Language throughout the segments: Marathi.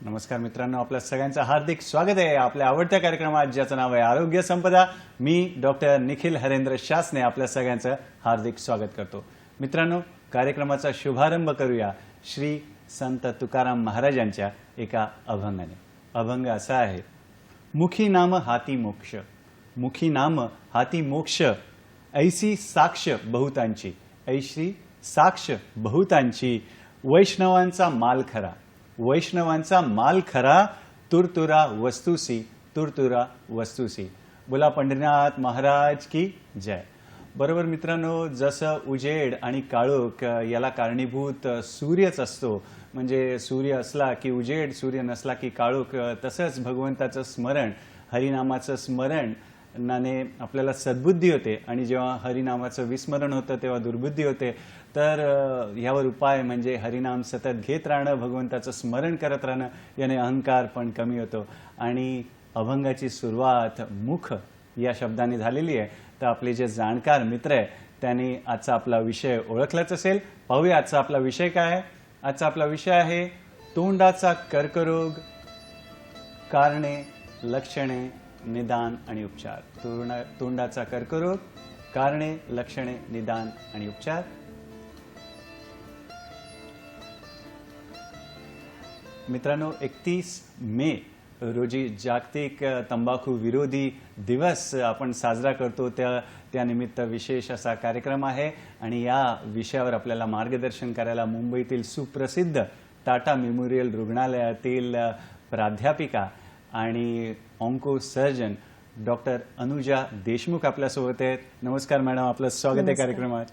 नमस्कार मित्रांनो, आपल्या सगळ्यांचं हार्दिक स्वागत आहे आपल्या आवडत्या कार्यक्रमात ज्याचं नाव आहे आरोग्य संपदा। मी डॉक्टर निखिल हरेंद्र शासने आपल्या सगळ्यांचं हार्दिक स्वागत करतो। मित्रांनो, कार्यक्रमाचा शुभारंभ करूया श्री संत तुकाराम महाराजांच्या एका अभंगाने। अभंग असा आहे, मुखी नाम हाती मोक्ष, मुखी नाम हाती मोक्ष, ऐसी साक्ष बहुतांची, ऐशी साक्ष बहुतांची, वैष्णवांचा माल खरा, वैष्णवांचा माल खरा, तुरतुरा वस्तुसी, तुरतुरा वस्तुसी। बोला पंढरीनाथ महाराज की जय। बरोबर मित्रांनो, जसं उजेड आणि काळोख याला कारणीभूत सूर्यच असतो, म्हणजे सूर्य असला की उजेड, सूर्य नसला की काळोख, तसंच भगवंताचं स्मरण, हरिनामाचं स्मरण नाने आपल्याला सद्बुद्धी होते आणि जेव्हा हरिनामाचं विस्मरण होतं तेव्हा दुर्बुद्धी होते। तर यावर उपाय म्हणजे हरिनाम सतत घेत राहणं, भगवंताचं स्मरण करत राहणं, याने अहंकार पण कमी होतो। आणि अभंगाची सुरुवात मुख या शब्दाने झालेली आहे। तर आपले जे जाणकार मित्र आहे त्यांनी आजचा आपला विषय ओळखलाच असेल। पाहूया आजचा आपला विषय काय आहे। आजचा आपला विषय आहे तोंडाचा कर्करोग, कारणे, लक्षणे, निदान आणि उपचार। तोंडाचा कर्करोग, कारणे, लक्षणे, निदान आणि उपचार। मित्रांनो, 31 मे रोजी जागतिक तंबाखू विरोधी दिवस आपण साजरा करतो। त्यानिमित्त विशेष असा कार्यक्रम आहे आणि या विषयावर आपल्याला मार्गदर्शन करायला मुंबईतील सुप्रसिद्ध टाटा मेमोरियल रुग्णालयातील प्राध्यापिका आणि onco surgeon doctor Anuja Deshmukh आपल्यासोबत आहेत। नमस्कार मॅडम, आपलं स्वागत आहे कार्यक्रमात।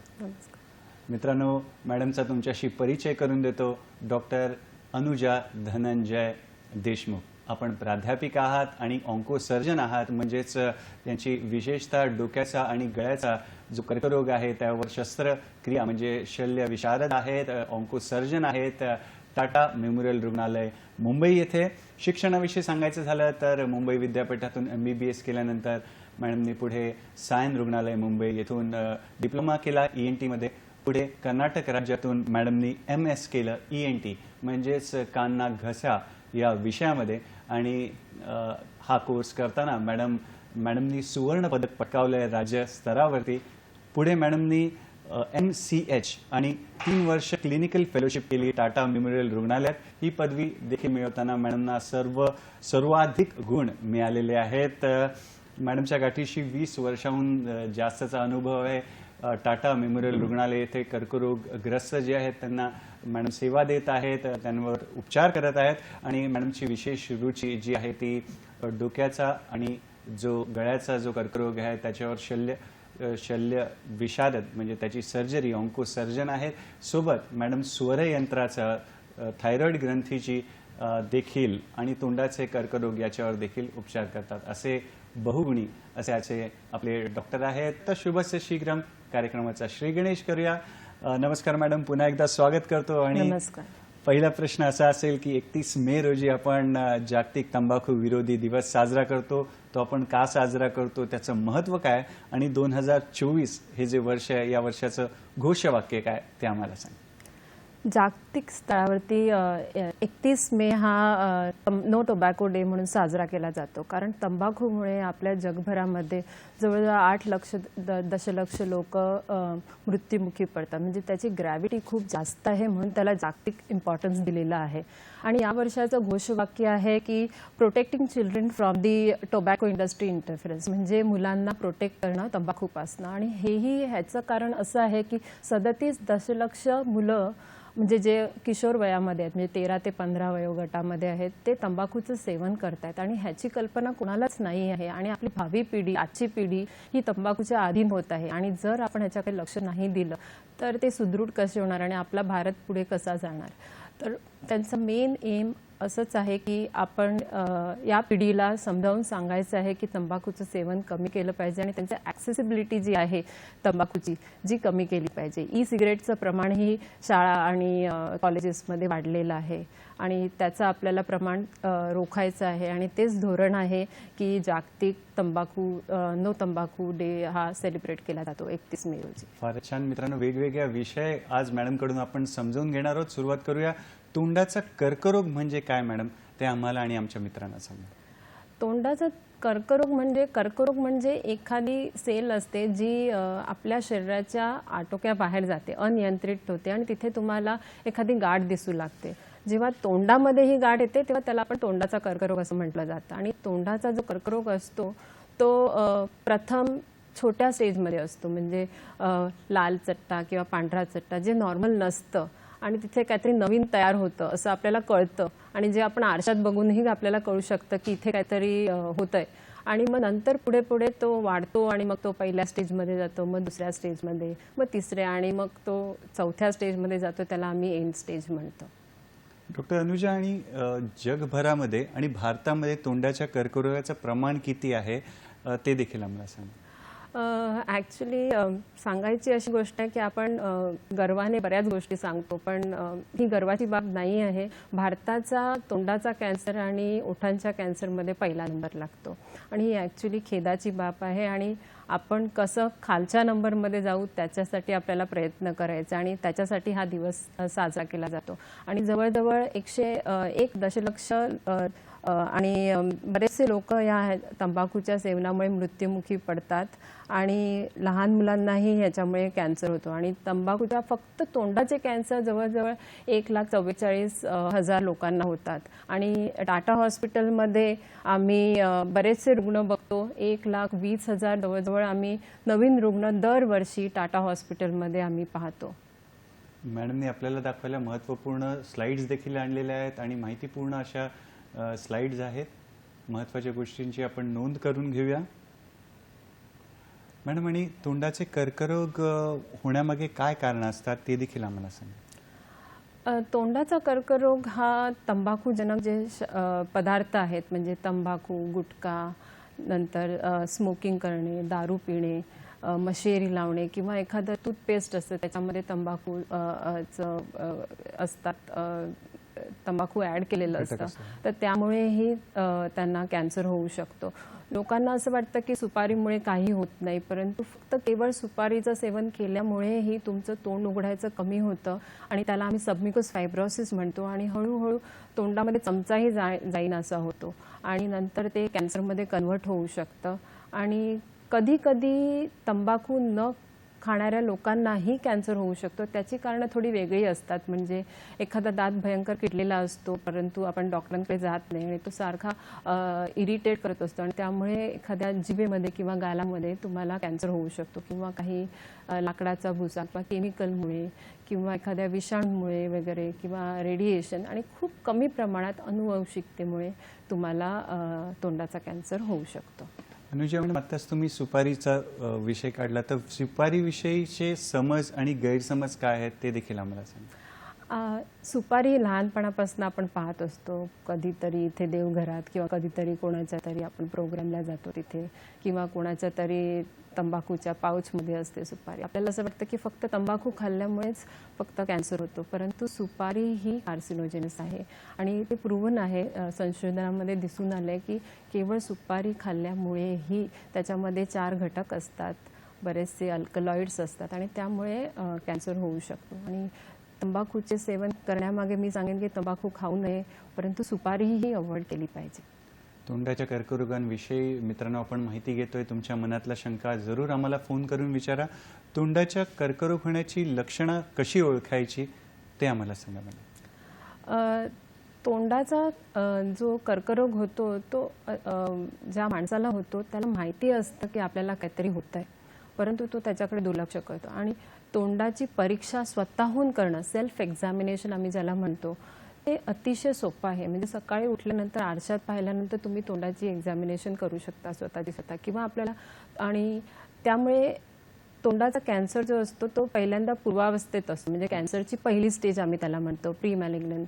मित्रांनो, मॅडमचा तुमच्याशी परिचय करून देतो। डॉक्टर अनुजा धनंजय देशमुख, आपण प्राध्यापिका आहात आणि ऑन्को सर्जन आहात, म्हणजेच त्यांची विशेषतः डोक्याचा आणि गळ्याचा जो कर्करोग आहे त्यावर शस्त्रक्रिया म्हणजे शल्य विशारद आहेत, ऑन्को सर्जन आहेत, टाटा मेमोरियल रुग्णालय मुंबई येथे। शिक्षणाविषयी सांगायचं झालं तर मुंबई विद्यापीठातून MBBS केल्यानंतर मॅडमनी पुढे सायन रुग्णालय मुंबई येथून डिप्लोमा केला ENT मध्ये। पुढे कर्नाटक राज्यातून मॅडमनी MS केलं ENT म्हणजेच कान नाक घसा या विषयामध्ये। आणि हा कोर्स करताना मॅडमनी सुवर्ण पदक पटकावलंय राज्य स्तरावरती। पुढे मॅडमनी MCH आणि 3 वर्ष क्लिनिकल फेलोशिप केली टाटा मेमोरियल रुग्णालयात। ही पदवी देखील मिळवताना मॅडमना सर्वाधिक गुण मिळालेले आहेत। मॅडमच्या गाठीशी 20 वर्षाहून जास्तचा अनुभव आहे। टाटा मेमोरियल रुग्णालय येथे कर्करोगग्रस्त जे आहेत त्यांना मॅडम सेवा देत आहेत, त्यांवर उपचार करत आहेत। आणि मॅडमची विशेष रुची जी आहे ती डोक्याचा आणि जो गळ्याचा जो कर्करोग आहे त्याच्यावर शल्य विशारद म्हणजे त्याची सर्जरी, ऑन्को सर्जन आहेत। सोबत मॅडम स्वरयंत्राचा, थायरॉइड ग्रंथीची देखील आणि तोंडाचे कर्करोग याच्यावर देखील उपचार करतात। असे बहुगुणी असे आपले डॉक्टर आहेत। तर शुभस्य शीघ्रम कार्यक्रमाचा श्री गणेश करूया। नमस्कार मॅडम, पुन्हा एकदा स्वागत करतो। आणि नमस्कार। पहिला प्रश्न असा असेल की 31 मे रोजी आपण जागतिक तंबाखू विरोधी दिवस साजरा करतो, तो आपण का साजरा करतो, त्याचं महत्त्व काय आणि 2024 हे जे वर्ष आहे या वर्षाचं घोषवाक्य काय ते आम्हाला सांगा। जागतिक स्तरावरती 31 मे हा नो टोबॅको डे म्हणून साजरा केला जातो, कारण तंबाखूमुळे आपल्या जगभरामध्ये जवळजवळ 8 दशलक्ष लोक मृत्युमुखी पडतात। म्हणजे त्याची ग्रॅव्हिटी खूप जास्त आहे, म्हणून त्याला जागतिक इम्पॉर्टन्स दिलेला आहे। आणि या वर्षाचं घोषवाक्य आहे की protecting children from the tobacco industry interference, म्हणजे मुलांना प्रोटेक्ट करणं तंबाखूपासनं। आणि ह्याचं कारण असं आहे की 37 दशलक्ष मुलं म्हणजे जे किशोर वयामध्ये आहेत, म्हणजे 13 ते 15 वयोगटामध्ये आहेत, ते तंबाखूचं सेवन करतात आणि ह्याची कल्पना कोणालाच नाही आहे। आणि आपली भावी पिढी, आजची पिढी ही तंबाखूच्या अधीन होत आहे। आणि जर आपण ह्याच्याकडे लक्ष नाही दिलं तर ते सुदृढ कसे होणार आणि आपला भारत पुढे कसा जाणार। तर त्यांचं मेन एम असंच आहे की आपण या पिढीला समजावून सांगायचं आहे की तंबाखूचं सेवन कमी केलं पाहिजे आणि त्यांची ॲक्सेसिबिलिटी जी आहे तंबाखूची जी कमी केली पाहिजे। सिगरेटचं प्रमाणही शाळा आणि कॉलेजेसमध्ये वाढलेलं आहे आणि त्याचं आपल्याला प्रमाण रोखायचं आहे। आणि तेच धोरण आहे की जागतिक नो तंबाखू डे हा सेलिब्रेट केला जातो 31 मे रोजी। फारच छान मित्रांनो, वेगवेगळ्या विषय आज मॅडमकडून आपण समजून घेणार आहोत। सुरुवात करूया तोंडाचा कर्करोग म्हणजे काय मॅडम, ते आम्हाला आणि आमच्या मित्रांना सांगा. तोंडाचा कर्करोग म्हणजे एखादी सेल असते जी आपल्या शरीराच्या आटोक्याबाहेर जाते, अनियंत्रित होते आणि तिथे तुम्हाला एखादी गाठ दिसू लागते. जेव्हा तोंडामध्ये ही गाठ येते तेव्हा त्याला आपण तोंडाचा कर्करोग असं म्हटलं जातं. आणि तोंडाचा जो कर्करोग असतो तो प्रथम छोट्या स्टेजमध्ये असतो, म्हणजे लाल चट्टा किंवा पांढरा चट्टा जे नॉर्मल नसतं आणि तिथे काहीतरी नवीन तयार होतं असं आपल्याला कळतं आणि जे आपण आरशात बघूनही आपल्याला कळू शकतं की इथे काहीतरी होतंय. आणि मग नंतर पुढे पुढे तो वाढतो आणि मग तो पहिल्या स्टेजमध्ये जातो, मग दुसऱ्या स्टेजमध्ये, मग तिसऱ्या आणि मग तो चौथ्या स्टेजमध्ये जातो, त्याला आम्ही एंड स्टेज म्हणतो. डॉक्टर अनुजा, आणि जगभरामध्ये आणि भारतामध्ये तोंडाच्या कर्करोगाचं प्रमाण किती आहे ते देखील आम्हाला सांगा. ॲक्च्युली सांगायची अशी गोष्ट आहे की आपण गर्वाने बऱ्याच गोष्टी सांगतो, पण ही गर्वाची बाब नाही आहे. भारताचा तोंडाचा कॅन्सर आणि ओठांच्या कॅन्सरमध्ये पहिला नंबर लागतो आणि ही ॲक्च्युली खेदाची बाब आहे. आणि आपण कसं खालच्या नंबरमध्ये जाऊ त्याच्यासाठी आपल्याला प्रयत्न करायचा आणि त्याच्यासाठी हा दिवस साजरा केला जातो. आणि जवळजवळ 101 दशलक्ष आणि बरेचसे लोक या तंबाखूच्या सेवनामुळे मृत्युमुखी पडतात आणि लहान मुलांनाही ह्याच्यामुळे कॅन्सर होतो. आणि तंबाखूच्या फक्त तोंडाचे कॅन्सर जवळजवळ 1,44,000 लोकांना होतात. आणि टाटा हॉस्पिटलमध्ये आम्ही बरेचसे रुग्ण बघतो, 1,20,000 जवळजवळ आम्ही नवीन रुग्ण दरवर्षी टाटा हॉस्पिटलमध्ये आम्ही पाहतो. मॅडमने आपल्याला दाखवायला महत्त्वपूर्ण स्लाइड्स देखील आणलेल्या आहेत आणि माहितीपूर्ण अशा स्लाइड्स आहेत. महत्त्वाच्या गोष्टींची आपण नोंद करून घेऊया. मॅडम, आणि तोंडाचे कर्करोग होण्यामागे काय कारण असतात ते देखील आम्हाला सांगा. तोंडाचा कर्करोग हा तंबाखूजनक जे पदार्थ आहेत, म्हणजे तंबाखू, गुटखा, नंतर स्मोकिंग करणे, दारू पिणे, मशेरी लावणे किंवा एखादं टूथपेस्ट असतं त्याच्यामध्ये तंबाखू असतात, तंबाखू ॲड केलेलं असतं, तर त्यामुळेही त्यांना कॅन्सर होऊ शकतो. लोकांना असं वाटतं की सुपारीमुळे काही होत नाही, परंतु फक्त केवळ सुपारीचं सेवन केल्यामुळेही तुमचं तोंड उघडायचं कमी होतं आणि त्याला आम्ही सबम्युकस फायब्रोसिस म्हणतो आणि हळूहळू तोंडामध्ये चमचाही जाईन असा होतो आणि नंतर ते कॅन्सरमध्ये कन्व्हर्ट होऊ शकतं. आणि कधी कधी तंबाखू न खाणाऱ्या लोकांनाही कॅन्सर होऊ शकतो. त्याची कारणं थोडी वेगळी असतात, म्हणजे एखादा दात भयंकर किडलेला असतो परंतु आपण डॉक्टरांकडे जात नाही आणि तो सारखा इरिटेट करत असतो आणि त्यामुळे एखाद्या जिभेमध्ये किंवा गालामध्ये तुम्हाला कॅन्सर होऊ शकतो, किंवा काही लाकडाचा भुसा किंवा केमिकलमुळे किंवा एखाद्या विषाणूमुळे वगैरे किंवा रेडिएशन आणि खूप कमी प्रमाणात अनुवंशिकतेमुळे तुम्हाला तोंडाचा कॅन्सर होऊ शकतो. अनुजा मॅडम, आत्ताच तुम्ही सुपारीचा विषय काढला, तर सुपारीविषयीचे समज आणि गैरसमज काय आहेत ते देखील आम्हाला सांगा. सुपारी लहानपणापासून आपण पाहत असतो, कधीतरी इथे देवघरात किंवा कधीतरी कोणाच्या तरी आपण प्रोग्रामला जातो तिथे, किंवा कोणाच्या तरी तंबाखूच्या पाऊचमध्ये असते सुपारी. आपल्याला असं वाटतं की फक्त तंबाखू खाल्ल्यामुळेच फक्त कॅन्सर होतो, परंतु सुपारी ही कार्सिनोजेनस आहे आणि ते प्रूव्हन आहे. संशोधनामध्ये दिसून आलं आहे की केवळ सुपारी खाल्ल्यामुळेही त्याच्यामध्ये 4 घटक असतात, बरेचसे अल्कलॉइड्स असतात आणि त्यामुळे कॅन्सर होऊ शकतो. आणि तंबाखूचे सेवन करण्यामागे मी सांगेन की तंबाखू खाऊ नये, परंतु सुपारीही अवॉइड केली पाहिजे. तोंडाच्या कर्करोगांविषयी मित्रांनो आपण माहिती घेतोय. तुमच्या मनातला शंका जरूर आम्हाला फोन करून विचारा. तोंडाच्या कर्करोग होण्याची लक्षणं कशी ओळखायची ते आम्हाला सांगा मला. तोंडाचा जो कर्करोग होतो तो ज्या माणसाला होतो त्याला माहिती असतं की आपल्याला काहीतरी होतं आहे, परंतु तो त्याच्याकडे दुर्लक्ष करतो. आणि तोंडाची परीक्षा स्वतःहून करणं, सेल्फ एक्झामिनेशन आम्ही ज्याला म्हणतो, ते अतिशय सोपं आहे. म्हणजे सकाळी उठल्यानंतर आरशात पाहिल्यानंतर तुम्ही तोंडाची एक्झामिनेशन करू शकता स्वतःची स्वतः, किंवा आपल्याला. आणि त्यामुळे तोंडाचा कॅन्सर जो असतो तो पहिल्यांदा पूर्वावस्थेत असतो, म्हणजे कॅन्सरची पहिली स्टेज आम्ही त्याला म्हणतो, प्री मॅलिग्नंट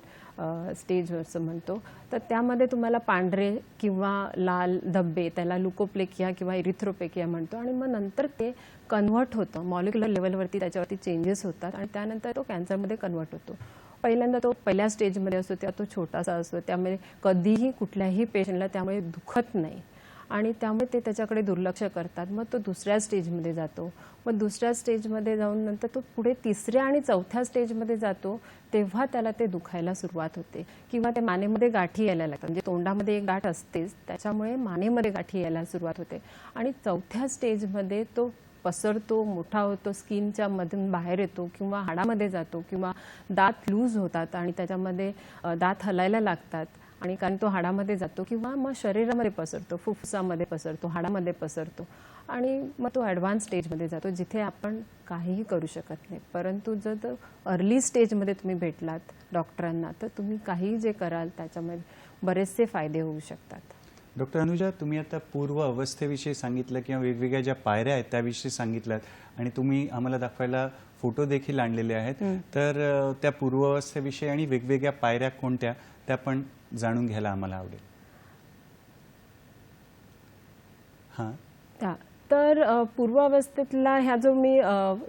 स्टेज असं म्हणतो. तर त्यामध्ये तुम्हाला पांढरे किंवा लाल धब्बे, त्याला लुकोप्लेकिया किंवा इरिथ्रोपेकिया म्हणतो, आणि मग नंतर ते कन्व्हर्ट होतं, मॉलिक्युलर लेवलवरती त्याच्यावरती चेंजेस होतात आणि त्यानंतर तो कॅन्सरमध्ये कन्व्हर्ट होतो. पहिल्यांदा तो पहिल्या स्टेजमध्ये असतो तेव्हा तो छोटासा असतो, त्यामुळे कधीही कुठल्याही पेशंटला त्यामुळे दुखत नाही. आणि त्यामुळे ते त्याच्याकडे दुर्लक्ष करतात. मग तो दुसऱ्या स्टेजमध्ये जातो. मग दुसऱ्या स्टेजमध्ये जाऊन नंतर तो पुढे तिसऱ्या आणि चौथ्या स्टेजमध्ये जातो, तेव्हा त्याला ते दुखायला सुरुवात होते किंवा ते मानेमध्ये गाठी यायला लागतात. म्हणजे तोंडामध्ये एक गाठ असतेच, त्याच्यामुळे मानेमध्ये गाठी यायला सुरुवात होते आणि चौथ्या स्टेजमध्ये तो पसरतो, मोठा होतो, स्किनच्या मधून बाहेर येतो किंवा हाडामध्ये जातो किंवा दात लूज होतात आणि त्याच्यामध्ये दात हलायला लागतात आणि कारण तो हाडामध्ये जातो किंवा मग शरीरामध्ये पसरतो, फुफ्फुसामध्ये पसरतो, हाडामध्ये पसरतो आणि मग तो ॲडव्हान्स स्टेजमध्ये जातो जिथे आपण काहीही करू शकत नाही. परंतु जर तो अर्ली स्टेजमध्ये तुम्ही भेटलात डॉक्टरांना तर तुम्ही काही जे कराल त्याच्यामध्ये बरेचसे फायदे होऊ शकतात. डॉक्टर अनुजा, तुम्ही आता पूर्व अवस्थेविषयी सांगितलं किंवा वेगवेगळ्या ज्या पायऱ्या आहेत त्याविषयी सांगितल्यात आणि तुम्ही आम्हाला दाखवायला फोटो देखील आणलेले आहेत. तर त्या पूर्व अवस्थेविषयी आणि वेगवेगळ्या पायऱ्या कोणत्या त्या पण जाणून घ्यायला आम्हाला आवडेल. हां, तर पूर्वावस्थेतला ह्या जो मी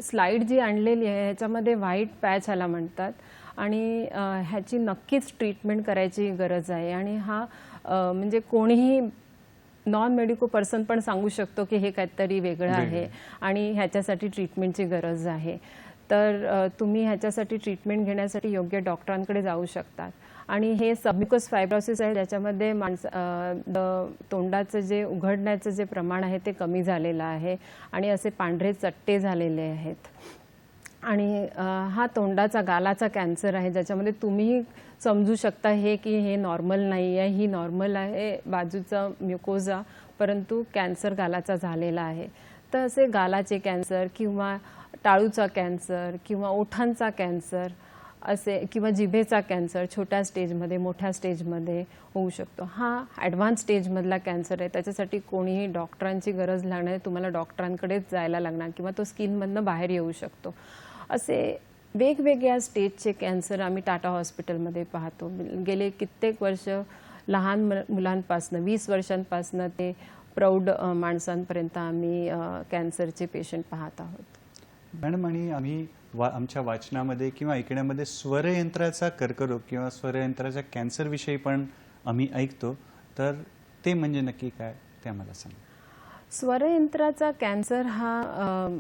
स्लाईड जी आणलेली आहे ह्याच्यामध्ये व्हाईट पॅच ह्याला म्हणतात आणि ह्याची नक्कीच ट्रीटमेंट करायची गरज आहे आणि हा म्हणजे कोणीही नॉन मेडिको पर्सन पण सांगू शकतो की हे काहीतरी वेगळं आहे आणि ह्याच्यासाठी ट्रीटमेंटची गरज आहे. तर तुम्ही ह्याच्यासाठी ट्रीटमेंट घेण्यासाठी योग्य डॉक्टरांकडे जाऊ शकतात आणि हे सबम्युकस फायब्रोसिस आहे ज्याच्यामध्ये तोंडाचं जे उघडण्याचं जे प्रमाण आहे ते कमी झालेलं आहे आणि असे पांढरे चट्टे झालेले आहेत आणि हा तोंडाचा गालाचा कॅन्सर आहे ज्याच्यामध्ये तुम्ही समजू शकता हे की हे नॉर्मल नाही आहे, ही नॉर्मल आहे बाजूचा म्युकोझा, परंतु कॅन्सर गालाचा झालेला आहे. तर असे गालाचे कॅन्सर किंवा टाळूचा कॅन्सर किंवा ओठांचा कॅन्सर असे किंवा जिभेचा कॅन्सर छोट्या स्टेजमध्ये मोठ्या स्टेजमध्ये होऊ शकतो. हा ॲडव्हान्स स्टेजमधला कॅन्सर आहे. त्याच्यासाठी कोणीही डॉक्टरांची गरज लागणार, तुम्हाला डॉक्टरांकडेच जायला लागणार किंवा तो स्किनमधनं बाहेर येऊ शकतो. असे वेगवेगळ्या स्टेजचे कॅन्सर आम्ही टाटा हॉस्पिटलमध्ये पाहतो. गेले कित्येक वर्ष लहान मुलांपासनं 20 वर्षांपासनं ते प्रौढ माणसांपर्यंत आम्ही कॅन्सरचे पेशंट पाहत आहोत. मॅडम, आणि आम्ही आमच्या वाचनामध्ये किंवा ऐकण्यामध्ये स्वरयंत्राचा कर्करोग किंवा स्वरयंत्राच्या कॅन्सरविषयी पण आम्ही ऐकतो, तर ते म्हणजे नक्की काय ते आम्हाला सांगा. स्वरयंत्राचा कॅन्सर हा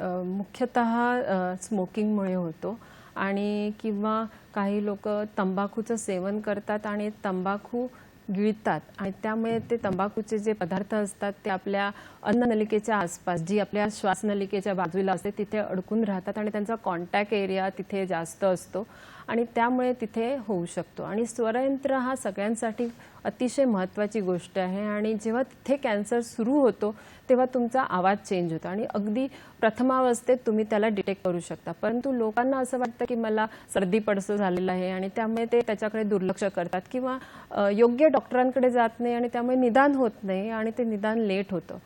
मुख्यतः स्मोकिंगमुळे होतो आणि किंवा काही लोक तंबाखूचं सेवन करतात आणि तंबाखू गिळतात आणि त्यामुळे ते तंबाखूचे जे पदार्थ असतात ते आपल्या अन्ननलिकेच्या आसपास जी आपल्या श्वासनलिकेच्या बाजूला असते तिथे अडकून राहतात आणि त्यांचा कॉन्टॅक्ट एरिया तिथे जास्त असतो आणि त्यामुळे तिथे होऊ शकतो. आणि स्वरयंत्र हा सगळ्यांसाठी अतिशय महत्त्वाची गोष्ट आहे आणि जेव्हा तिथे कॅन्सर सुरू होतो तेव्हा तुमचा आवाज चेंज होतो आणि अगदी प्रथमावस्थेत तुम्ही त्याला डिटेक्ट करू शकता. परंतु लोकांना असं वाटतं की मला सर्दी पडसं झालेलं आहे आणि त्यामुळे ते त्याच्याकडे दुर्लक्ष करतात किंवा योग्य डॉक्टरांकडे जात नाही आणि त्यामुळे निदान होत नाही आणि ते निदान लेट होतं.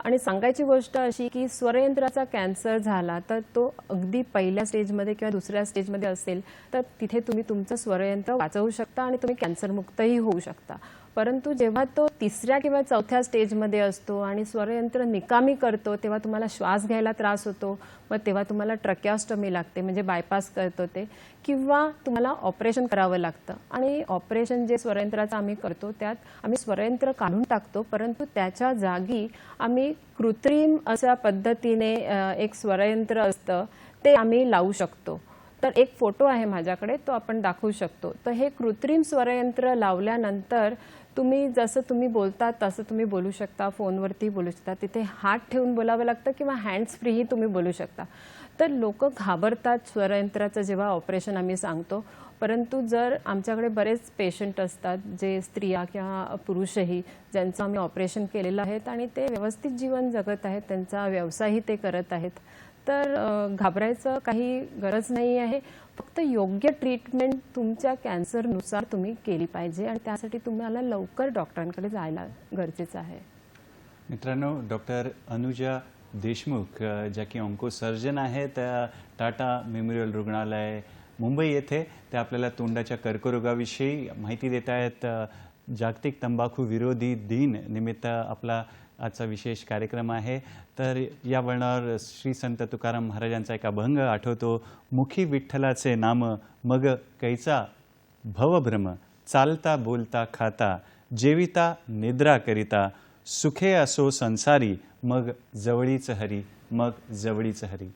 आणि सांगायची गोष्ट अशी की स्वरयंत्राचा कॅन्सर झाला तर तो अगदी पहिल्या स्टेजमध्ये किंवा दुसऱ्या स्टेजमध्ये असेल तर तिथे तुम्ही तुमचं स्वरयंत्र वाचवू शकता आणि तुम्ही कॅन्सरमुक्तही होऊ शकता. परंतु जेव्हा तो तिसऱ्या किंवा चौथ्या स्टेजमध्ये असतो आणि स्वरयंत्र निकामी करतो तेव्हा तुम्हाला श्वास घ्यायला त्रास होतो, मग तेव्हा तुम्हाला ट्रॅकिओस्टमी लागते म्हणजे बायपास करतो ते, किंवा तुम्हाला ऑपरेशन करावं लागतं. आणि ऑपरेशन जे स्वरयंत्राचं आम्ही करतो त्यात आम्ही स्वरयंत्र काढून टाकतो, परंतु त्याच्या जागी आम्ही कृत्रिम अशा पद्धतीने एक स्वरयंत्र असतं ते आम्ही लावू शकतो. तर एक फोटो आहे माझ्याकडे, तो आपण दाखवू शकतो. तर हे कृत्रिम स्वरयंत्र लावल्यानंतर तुम्ही जसं तुम्ही बोलता तसं तुम्ही बोलू शकता, फोनवरती बोलू शकता, तिथे हात ठेवून बोलावं लागतं किंवा हँड्स फ्रीही तुम्ही बोलू शकता. तर लोक घाबरतात स्वरयंत्राचं जेव्हा ऑपरेशन आम्ही सांगतो, परंतु जर आमच्याकडे बरेच पेशंट असतात जे स्त्रिया किंवा पुरुषही ज्यांचं आम्ही ऑपरेशन केलेलं आहेत आणि ते व्यवस्थित जीवन जगत आहेत, त्यांचा व्यवसायही ते करत आहेत, तर घाबरायचं काही गरज नाही आहे. फक्त योग्य ट्रीटमेंट तुमच्या कॅन्सरनुसार तुम्ही केली पाहिजे आणि त्यासाठी तुम्हाला लवकर डॉक्टरांकडे जायला गरजेचं आहे. मित्रांनो, डॉक्टर अनुजा देशमुख ज्या की ऑन्कोसर्जन आहेत टाटा मेमोरियल रुग्णालय मुंबई येथे, ते आपल्याला तोंडाच्या कर्करोगाविषयी माहिती देत आहेत. जागतिक तंबाखू विरोधी दिन निमित्त आपला आजचा विशेष कार्यक्रम आहे. तर या वळणावर श्री संत तुकाराम महाराजांचा एक अभंग आठवतो. मुखी विठ्ठलाचे नाम मग कैचा भवभ्रम, चालता बोलता खाता जेविता निद्रा करिता सुखे असो संसारी मग जवळीच हरी मग जवळीच हरी.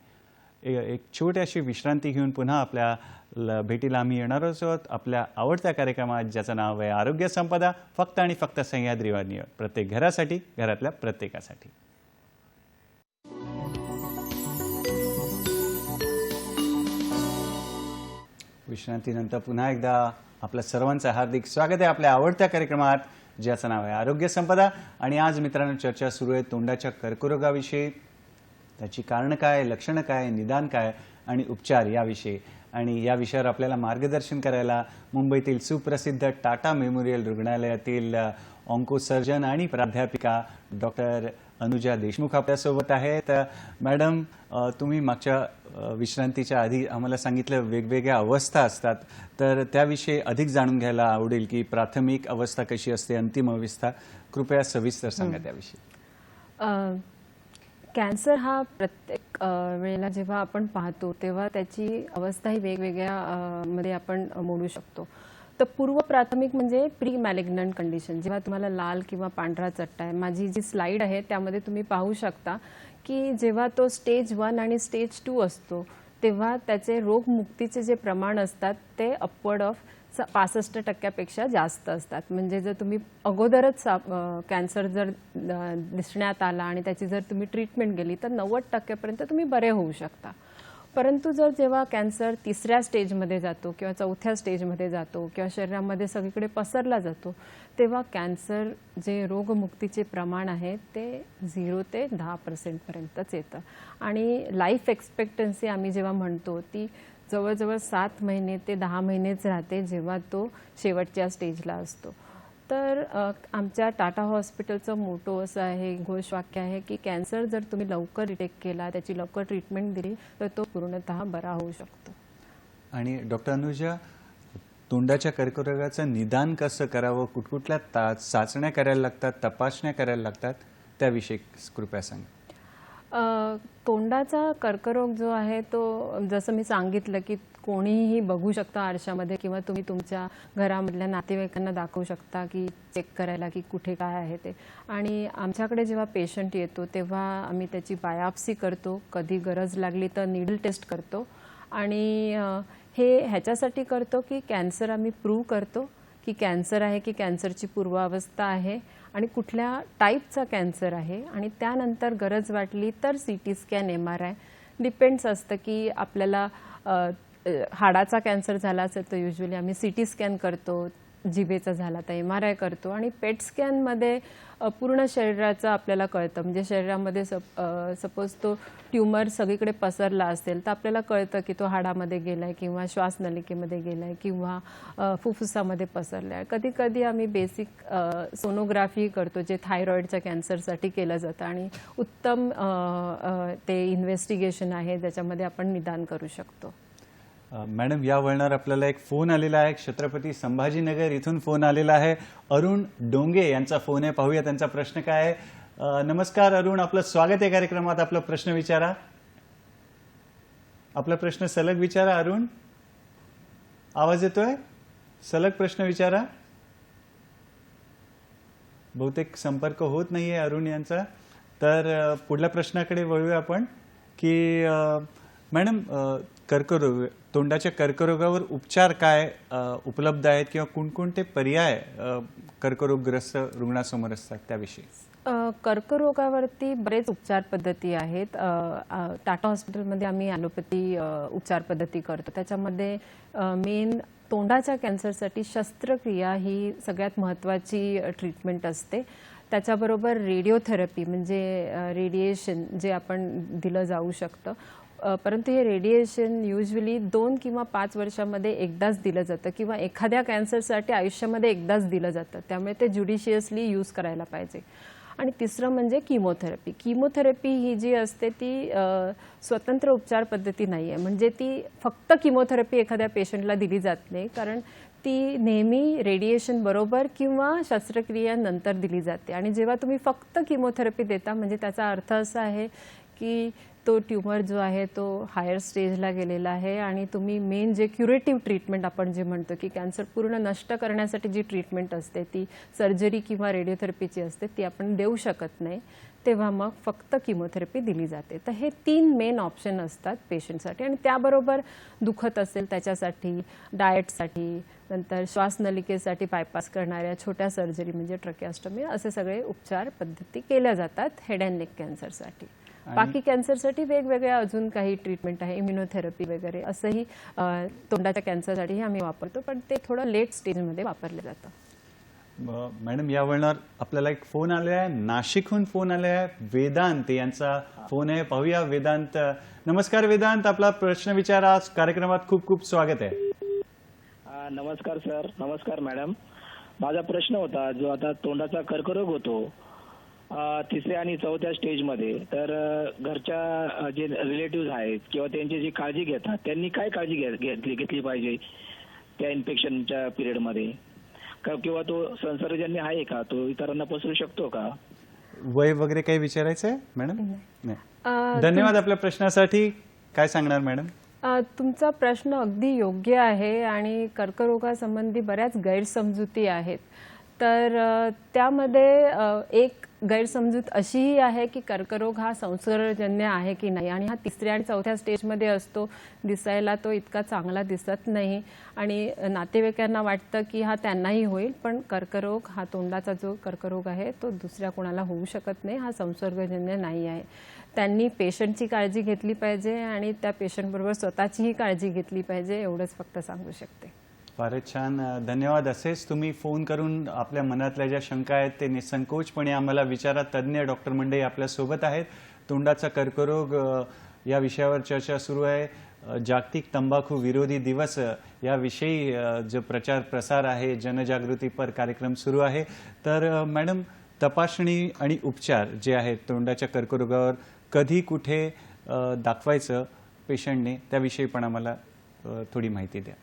एक छोटी अशी विश्रांती घेऊन पुन्हा आपल्या भेटीला आम्ही येणार आहोत आपल्या आवडत्या कार्यक्रमात, ज्याचं नाव आहे आरोग्य संपदा, फक्त आणि फक्त सह्याद्री वाहिनीवर, प्रत्येक घरासाठी, घरातल्या प्रत्येकासाठी. विश्रांतीनंतर पुन्हा एकदा आपल्या सर्वांचं हार्दिक स्वागत आहे आपल्या आवडत्या कार्यक्रमात, ज्याचं नाव आहे आरोग्य संपदा. आणि आज मित्रांनो चर्चा सुरू आहे तोंडाच्या कर्करोगाविषयी, त्याची कारणं काय, लक्षणं काय, निदान काय आणि उपचार याविषयी. आणि या विषयावर आपल्याला मार्गदर्शन करायला मुंबईतील सुप्रसिद्ध टाटा मेमोरियल रुग्णालयातील ऑन्कोसर्जन आणि प्राध्यापिका डॉक्टर अनुजा देशमुख आपल्यासोबत आहेत. मॅडम, तुम्ही मागच्या विश्रांतीच्या आधी आम्हाला सांगितलं वेगवेगळ्या अवस्था असतात, तर त्याविषयी अधिक जाणून घ्यायला आवडेल की प्राथमिक अवस्था कशी असते, अंतिम अवस्था, कृपया सविस्तर सांगा त्याविषयी. कॅन्सर हा प्रत्येक वेळेला जेव्हा आपण पाहतो तेव्हा त्याची अवस्था ही वेगवेगळ्या मध्ये आपण मोडू शकतो. तर पूर्व प्राथमिक म्हणजे प्री मॅलिग्नंट कंडिशन, जेव्हा तुम्हाला लाल किंवा पांढरा चट्टा आहे. माझी जी स्लाईड आहे त्यामध्ये तुम्ही पाहू शकता की जेव्हा तो स्टेज 1 आणि स्टेज 2 असतो तेव्हा त्याचे रोगमुक्तीचे जे प्रमाण असतात ते अपवर्ड ऑफ 65% जास्त असतात. म्हणजे जर तुम्ही अगोदरच कॅन्सर जर दिसण्यात आला आणि त्याची जर तुम्ही ट्रीटमेंट केली तर 90% तुम्ही बरे होऊ शकता. परंतु जर जेव्हा कॅन्सर तिसऱ्या स्टेजमध्ये जातो किंवा चौथ्या स्टेजमध्ये जातो किंवा शरीरामध्ये सगळीकडे पसरला जातो तेव्हा कॅन्सर जे रोगमुक्तीचे प्रमाण आहे ते 0 ते 10% पर्यंतच येतं. आणि लाईफ एक्सपेक्टन्सी आम्ही जेव्हा म्हणतो ती जवळजवळ 7 महिने ते 10 महिनेच राहते जेव्हा तो शेवटच्या स्टेजला असतो. तर आमच्या टाटा हॉस्पिटलचं मोटो असं आहे, घोषवाक्य आहे की कॅन्सर जर तुम्ही लवकर डिटेक्ट केला, त्याची लवकर ट्रीटमेंट दिली तर तो पूर्णतः बरा होऊ शकतो. आणि डॉक्टर अनुजा, तोंडाच्या कर्करोगाचं निदान कसं करावं, कुठकुठल्या चाचण्या करायला लागतात, तपासण्या करायला लागतात, त्याविषयी कृपया सांगा. तोंडाचा कर्करोग जो आहे तो जसं मी सांगितलं की कोणीही बघू शकता आरशामध्ये किंवा तुम्ही तुमच्या घरामधल्या नातेवाईकांना दाखवू शकता की चेक करायला की कुठे काय आहे ते. आणि आमच्याकडे जेव्हा पेशंट येतो तेव्हा आम्ही त्याची बायोप्सी करतो, कधी गरज लागली तर नीडल टेस्ट करतो. आणि हे ह्याच्यासाठी करतो की कॅन्सर आम्ही प्रूव्ह करतो की कॅन्सर आहे की कॅन्सरची पूर्वावस्था आहे आणि कुठल्या टाईपचा कॅन्सर आहे. आणि त्यानंतर गरज वाटली तर CT स्कॅन, MRI डिपेंड्स असतं की आपल्याला हाडाचा कॅन्सर झाला असेल तर युजली आम्ही CT स्कॅन करतो, जिभेचा झाला तर MRI करतो. आणि पेट स्कॅनमध्ये पूर्ण शरीराचं आपल्याला कळतं. म्हणजे शरीरामध्ये सपोज तो ट्यूमर सगळीकडे पसरला असेल तर आपल्याला कळतं की तो हाडामध्ये गेला आहे किंवा श्वासनलिकेमध्ये गेला आहे किंवा फुफ्फुसामध्ये पसरला आहे. कधी कधी आम्ही बेसिक सोनोग्राफी करतो जे थायरॉईडच्या कॅन्सरसाठी केलं जातं आणि उत्तम ते इन्व्हेस्टिगेशन आहे ज्याच्यामध्ये आपण निदान करू शकतो. मॅडम, या वळणावर आपल्याला एक फोन आलेला आहे. छत्रपती संभाजीनगर इथून फोन आलेला आहे. अरुण डोंगे यांचा फोन आहे, पाहूया त्यांचा प्रश्न काय आहे. नमस्कार अरुण, आपलं स्वागत आहे कार्यक्रमात. आपला प्रश्न विचारा, आपला प्रश्न सलग विचारा. अरुण, आवाज येतोय? सलग प्रश्न विचारा. बहुतेक संपर्क होत नाहीये अरुण यांचा. तर पुढल्या प्रश्नाकडे वळूया आपण की मॅडम, कर्करोग, तोंडाच्या कर्करोगावर उपचार काय उपलब्ध आहेत किंवा कोणकोणते पर्याय कर्करोगग्रस्त रुग्णासमोर असतात त्याविषयी. कर्करोगावरती बरेच उपचार पद्धती आहेत. टाटा हॉस्पिटलमध्ये आम्ही ॲलोपॅथी उपचार पद्धती करतो. त्याच्यामध्ये मेन तोंडाच्या कॅन्सरसाठी शस्त्रक्रिया ही सगळ्यात महत्त्वाची ट्रीटमेंट असते. त्याच्याबरोबर रेडिओथेरपी म्हणजे रेडिएशन जे आपण दिलं जाऊ शकतं. परंतु हे रेडिएशन युजली 2 किंवा 5 वर्षामध्ये एकदाच दिलं जातं किंवा एखाद्या कॅन्सरसाठी आयुष्यामध्ये एकदाच दिलं जातं. त्यामुळे ते ज्युडिशियसली यूज करायला पाहिजे. आणि तिसरं म्हणजे किमोथेरपी. किमोथेरपी ही जी असते ती स्वतंत्र उपचार पद्धती नाही आहे. म्हणजे ती फक्त किमोथेरपी एखाद्या पेशंटला दिली जात नाही, कारण ती नेहमी रेडिएशन बरोबर किंवा शस्त्रक्रियेनंतर दिली जाते. आणि जेव्हा तुम्ही फक्त किमोथेरपी देता म्हणजे त्याचा अर्थ असा आहे की तो ट्यूमर जो आहे तो हायर स्टेजला गेलेला आहे आणि तुम्ही मेन जे क्युरेटिव्ह ट्रीटमेंट आपण जे म्हणतो की कॅन्सर पूर्ण नष्ट करण्यासाठी जी ट्रीटमेंट असते ती सर्जरी किंवा रेडिओथेरपीची असते ती आपण देऊ शकत नाही, तेव्हा मग फक्त किमोथेरपी दिली जाते. तर हे 3 मेन ऑप्शन असतात पेशंटसाठी आणि त्याबरोबर दुखत असेल त्याच्यासाठी डाएटसाठी, नंतर श्वासनलिकेसाठी बायपास करणाऱ्या छोट्या सर्जरी म्हणजे ट्रकिओस्टोमी, असे सगळे उपचार पद्धती केल्या जातात हेड अँड नेक कॅन्सरसाठी. बाकी कॅन्सरसाठी वेगवेगळ्या अजून काही ट्रीटमेंट आहे, इम्युनोथेरपी वगैरे असंही तोंडाच्या कॅन्सरसाठी आम्ही वापरतो, पण ते थोडं लेट स्टेजमध्ये वापरलं जातं. मॅडम या वळणावर आपल्याला एक फोन आलेला आहे, नाशिकहून फोन आला आहे, वेदांत यांचा फोन आहे. पाहूया वेदांत. नमस्कार वेदांत, आपला प्रश्न विचारा. कार्यक्रमात खूप खूप स्वागत आहे. नमस्कार सर. नमस्कार मॅडम. माझा प्रश्न होता, जो आता तोंडाचा कर्करोग होतो 3ऱ्या आणि 4थ्या स्टेजमध्ये, तर घरच्या जे रिलेटिव्ह आहेत किंवा त्यांची जी काळजी घेतात त्यांनी काय काळजी घेतली पाहिजे त्या इन्फेक्शनच्या पिरियडमध्ये, किंवा तो संसर्गजन्य आहे का, तो इतरांना पसरू शकतो का? वय वगैरे काही विचारायचं आहे मॅडम? नाही. धन्यवाद आपल्या प्रश्नासाठी. काय सांगणार मॅडम? तुमचा प्रश्न अगदी योग्य आहे आणि कर्करोगासंबंधी बऱ्याच गैरसमजुती आहेत. तर त्यामध्ये एक गैरसमजूत अशीही आहे की कर्करोग हा संसर्गजन्य आहे की नाही, आणि हा 3ऱ्या आणि 4थ्या स्टेजमध्ये असतो. दिसायला तो इतका चांगला दिसत नाही आणि नातेवाईकांना वाटतं की हा त्यांनाही होईल, पण कर्करोग हा तोंडाचा जो कर्करोग आहे तो दुसऱ्या कोणाला होऊ शकत नाही, हा संसर्गजन्य नाही आहे. त्यांनी पेशंटची काळजी घेतली पाहिजे आणि त्या पेशंटबरोबर स्वतःचीही काळजी घेतली पाहिजे, एवढंच फक्त सांगू शकते. फारच छान. धन्यवाद. असेच तुम्ही फोन करून आपल्या मनातल्या ज्या शंका आहेत ते निसंकोचपणे आम्हाला विचारा. तज्ज्ञ डॉक्टर मंडळी आपल्यासोबत आहेत. तोंडाचा कर्करोग या विषयावर चर्चा सुरू आहे. जागतिक तंबाखू विरोधी दिवस याविषयी जो प्रचार प्रसार आहे, जनजागृतीपर कार्यक्रम सुरू आहे. तर मॅडम, तपासणी आणि उपचार जे आहेत तोंडाच्या कर्करोगावर कधी कुठे दाखवायचं पेशंटने, त्याविषयी पण आम्हाला थोडी माहिती द्या.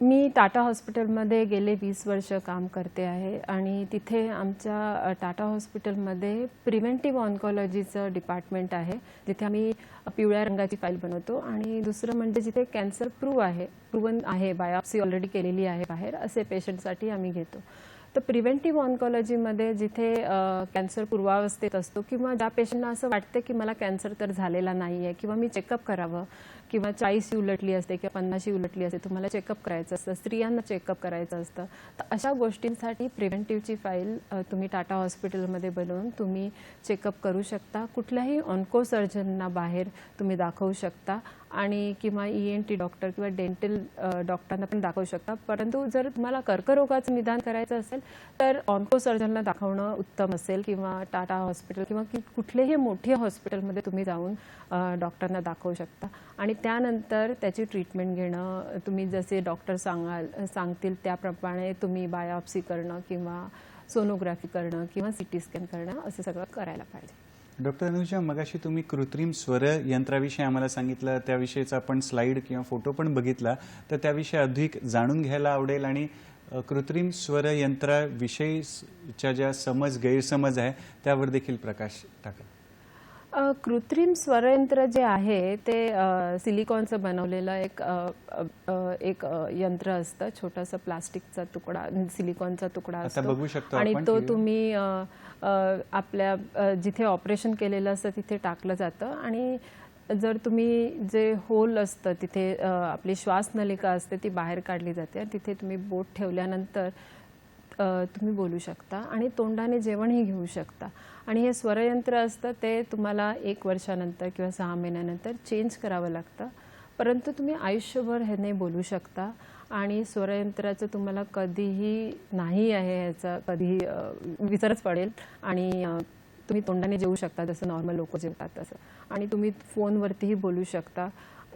मी टाटा हॉस्पिटलमध्ये गेले 20 वर्ष काम करते आहे आणि तिथे आमच्या टाटा हॉस्पिटलमध्ये प्रिव्हेंटिव्ह ऑन्कॉलॉजीचं डिपार्टमेंट आहे, जिथे आम्ही पिवळ्या रंगाची फाईल बनवतो. आणि दुसरं म्हणजे जिथे कॅन्सर प्रूव्हन आहे, बायोप्सी ऑलरेडी केलेली आहे बाहेर, असे पेशंटसाठी आम्ही घेतो. तर प्रिव्हेंटिव्ह ऑन्कॉलॉजीमध्ये जिथे कॅन्सर पूर्वावस्थेत असतो किंवा ज्या पेशंटना असं वाटतं की मला कॅन्सर तर झालेला नाही आहे किंवा मी चेकअप करावं, किंवा 40 उलटली असते किंवा 50 उलटली असते, तुम्हाला चेकअप करायचं असतं, स्त्रियांना चेकअप करायचं असतं, तर अशा गोष्टींसाठी प्रिव्हेंटिव्हची फाईल तुम्ही टाटा हॉस्पिटलमध्ये बनवून तुम्ही चेकअप करू शकता. कुठल्याही ऑन्कोसर्जनना बाहेर तुम्ही दाखवू शकता आणि किंवा ENT डॉक्टर किंवा डेंटल डॉक्टरांना पण दाखवू शकता. परंतु जर तुम्हाला कर्करोगाचं निदान करायचं असेल तर ऑन्कोसर्जनला दाखवणं उत्तम असेल, किंवा टाटा हॉस्पिटल किंवा कुठलेही मोठे हॉस्पिटलमध्ये तुम्ही जाऊन डॉक्टरांना दाखवू शकता आणि त्यानंतर त्याची ट्रीटमेंट घेणं. तुम्ही जसे डॉक्टर सांगतील त्याप्रमाणे तुम्ही बायोप्सी करणं किंवा सोनोग्राफी करणं किंवा CT स्कॅन करणं, असं सगळं करायला पाहिजे. डॉक्टर अनुजा, मगाशी तुम्ही कृत्रिम स्वर यंत्राविषयी आम्हाला सांगितलं, त्याविषयीचा आपण स्लाइड किंवा फोटो पण बघितला, तर त्याविषयी अधिक जाणून घ्यायला आवडेल. आणि कृत्रिम स्वर यंत्राविषयीच्या ज्या गैरसमज आहे त्यावर देखील प्रकाश टाका. कृत्रिम स्वरयंत्र जे आहे ते सिलिकॉनचं बनवलेलं एक यंत्र असतं, छोटासा प्लास्टिकचा तुकडा, सिलिकॉनचा तुकडा असतो. बघू शकतो आणि आपण तो तुम्ही आपल्या जिथे ऑपरेशन केलेलं असतं तिथे टाकलं जातं आणि जर तुम्ही जे होल असतं तिथे आपली श्वासनलिका असते ती बाहेर काढली जाते आणि तिथे तुम्ही बोट ठेवल्यानंतर तुम्ही बोलू शकता आणि तोंडाने जेवणही घेऊ शकता. आणि हे स्वरयंत्र असतं ते तुम्हाला 1 वर्षानंतर किंवा 6 महिन्यानंतर चेंज करावं लागतं, परंतु तुम्ही आयुष्यभर ह्याने बोलू शकता आणि स्वरयंत्राचं तुम्हाला कधीही नाही आहे ह्याचा कधीही विसरच पडेल आणि तुम्ही तोंडाने जेवू शकता जसं नॉर्मल लोक जेवतात तसं, आणि तुम्ही फोनवरतीही बोलू शकता.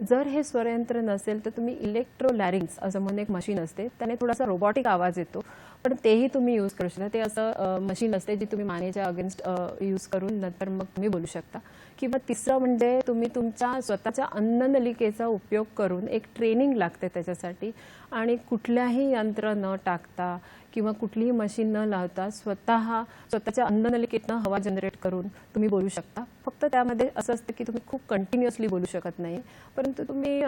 जर हे स्वरयंत्र नसेल तर तुम्ही इलेक्ट्रोलॅरिंग्स असं म्हणून एक मशीन असते, त्याने थोडासा रोबॉटिक आवाज येतो, पण तेही तुम्ही यूज करू शकता. ते असं मशीन असते जी तुम्ही मानेच्या अगेन्स्ट यूज करून नंतर मग तुम्ही बोलू शकता. किंवा तिसरं म्हणजे तुम्ही तुमच्या स्वतःच्या अन्ननलिकेचा उपयोग करून, एक ट्रेनिंग लागते त्याच्यासाठी, आणि कुठल्याही यंत्र न टाकता किंवा कुठलीही मशीन न लावता स्वतःच्या अन्ननलिकेतनं हवा जनरेट करून तुम्ही बोलू शकता. फक्त त्यामध्ये असं असतं की तुम्ही खूप कंटिन्युअसली बोलू शकत नाही, परंतु तुम्ही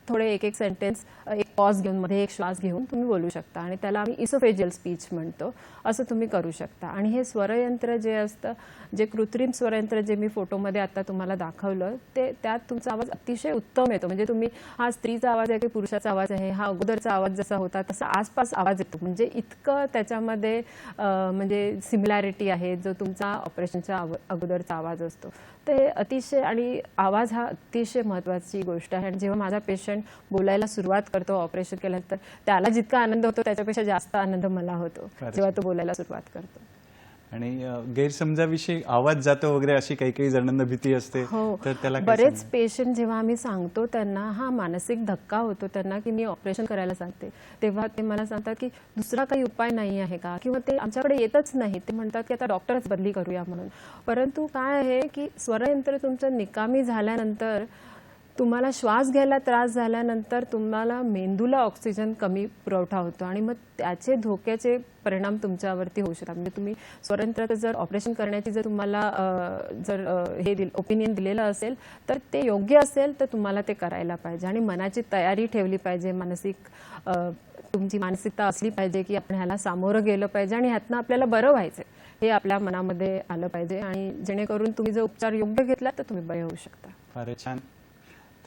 थोडे एक सेंटेन्स एक पॉज घेऊन मध्ये एक श्वास घेऊन तुम्ही बोलू शकता आणि त्याला आम्ही इसोफेजियल स्पीच म्हणतो. असं तुम्ही करू शकता. आणि हे स्वरयंत्र जे असतं, जे कृत्रिम स्वरयंत्र जे मी फोटोमध्ये आता तुम्हाला दाखवलं, ते त्यात तुमचा आवाज अतिशय उत्तम येतो. म्हणजे तुम्ही हा स्त्रीचा आवाज आहे की पुरुषाचा आवाज आहे, हा अगोदरचा आवाज जसा होता तसा आसपास आवाज येतो. म्हणजे इतकं त्याच्यामध्ये म्हणजे सिमिलॅरिटी आहे जो तुमचा ऑपरेशनच्या अगोदरचा आवाज असतो. ते अतिशय, आणि आवाज हा अतिशय महत्त्वाची गोष्ट आहे. आणि जेव्हा माझा पेशंट बोलायला सुरुवात करतो ऑपरेशन केल्यानंतर, त्याला जितका आनंद होतो त्याच्यापेक्षा जास्त आनंद मला होतो जेव्हा तो बोलायला सुरुवात करतो. आणि गैरसमजाविषयी आवाज जातो वगैरे अशी काही काही जणांना भीती असते, तर त्याला काय बरेच पेशंट जेव्हा आम्ही सांगतो त्यांना हा मानसिक धक्का होतो त्यांना की मी ऑपरेशन करायला सांगते, तेव्हा ते मला सांगतात की दुसरा काही उपाय नाही आहे का, किंवा ते आमच्याकडे येतच नाही. ते म्हणतात की आता डॉक्टरच बदली करूया म्हणून. परंतु काय आहे की स्वरयंत्र तुमचं निकामी झाल्यानंतर, तुम्हाला श्वास घ्यायला त्रास झाल्यानंतर तुम्हाला मेंदूला ऑक्सिजन कमी पुरवठा होतो आणि मग त्याचे धोक्याचे परिणाम तुमच्यावरती होऊ शकतात. म्हणजे तुम्ही स्वरयंत्राचं जर ऑपरेशन करण्याची जर तुम्हाला ओपिनियन दिलेलं असेल तर ते योग्य असेल तर तुम्हाला ते करायला पाहिजे. आणि मनाची तयारी ठेवली पाहिजे, तुमची मानसिकता असली पाहिजे की आपण ह्याला सामोरं गेलं पाहिजे आणि ह्यातनं आपल्याला बरं व्हायचं हे आपल्या मनामध्ये आलं पाहिजे. आणि जेणेकरून तुम्ही जर उपचार योग्य घेतला तर तुम्ही बरे होऊ शकता. फारच छान.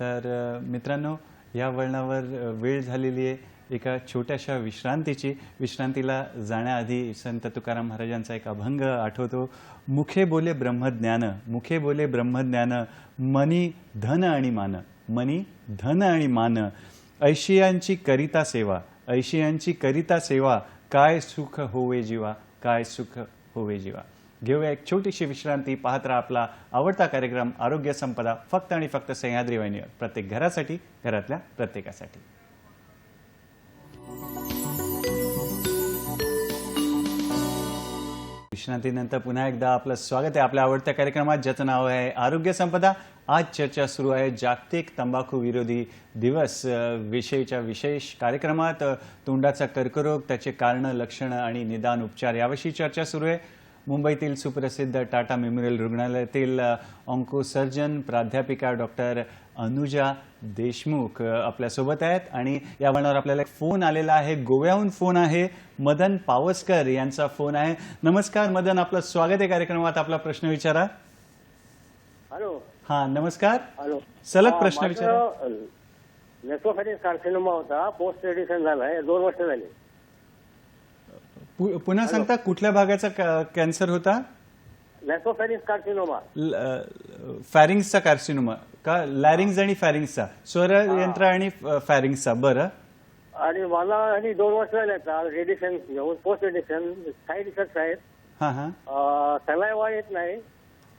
तर मित्रांनो, या वळणावर वेळ झालेली आहे एका छोट्याशा विश्रांतीला जाण्याआधी संत तुकाराम महाराजांचा एक अभंग आठवतो. मुखे बोले ब्रह्मज्ञान, मुखे बोले ब्रह्मज्ञान, मनी धन आणि मान, मनी धन आणि मान, ऐशियांची करिता सेवा, ऐशियांची करिता सेवा, काय सुख होवे जीवा, काय सुख होवे जीवा. घेऊया एक छोटीशी विश्रांती. पाहत राहा आपला आवडता कार्यक्रम आरोग्य संपदा, फक्त आणि फक्त सह्याद्री वाहिनीवर, प्रत्येक घरासाठी, घरातल्या प्रत्येकासाठी. विश्रांतीनंतर पुन्हा एकदा आपलं स्वागत आहे आपल्या आवडत्या कार्यक्रमात, ज्याचं नाव आहे आरोग्य संपदा. आज चर्चा सुरू आहे जागतिक तंबाखू विरोधी दिवस विषयीच्या विशेष कार्यक्रमात. तोंडाचा कर्करोग, त्याचे कारणं, लक्षणं आणि निदान उपचार याविषयी चर्चा सुरू आहे. मुंबईतील सुप्रसिद्ध टाटा मेमोरियल रुग्णालयातील ऑन्कोसर्जन प्राध्यापिका डॉक्टर अनुजा देशमुख आपल्यासोबत आहेत. आणि या वळणावर आपल्याला एक फोन आलेला आहे, गोव्याहून फोन आहे, मदन पावसकर यांचा फोन आहे. नमस्कार मदन, आपलं स्वागत आहे कार्यक्रमात. आपला प्रश्न विचारा. हॅलो. हा नमस्कार. हॅलो. सलग प्रश्न विचारा. नेफ्रोफॅरिंग कार्सिनोमा होता, पोस्ट रेडिएशन झालाय, 2 वर्ष झाली. पुन्हा सांगता, कुठल्या भागाचा कॅन्सर होता? नेफ्रोफॅरिंग कार्सिनोमा. फॅरिंग्सचा कार्सिनोमा का? लॅरिंग्स आणि फॅरिंग्सचा, स्वरयंत्र आणि फॅरिंग्सचा. बरं. आणि मला 2 वर्ष झाले आता रेडिएशन घेऊन, पोस्ट रेडिएशन. साईड इफेक्ट आहेत. हा हा. सलायवा येत नाही,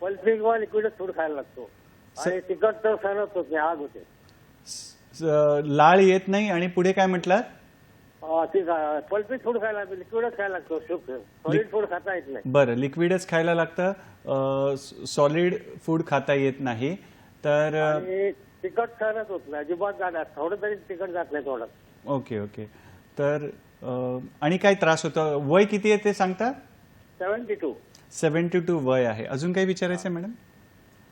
पल्पिंग वा लिक्विडच फूड खायला लागतो आणि तिखट तर सहनच होत नाही, आग होते. लाळ येत नाही आणि पुढे काय म्हटलं? पल्पिंग फूड खायला, लिक्विडच खायला लागतो, सॉलिड फूड खाता येत नाही. बरं, लिक्विडच खायला लागतं, सॉलिड फूड खाता येत नाही. तर तिखट सहनच होत नाही, अजिबात जाणार, थोडं तरी तिखट जात नाही थोडं. Okay okay. तर आणि काय त्रास होतो? वय किती आहे ते सांगता? 72 वय आहे. अजून काही विचारायचं आहे मॅडम?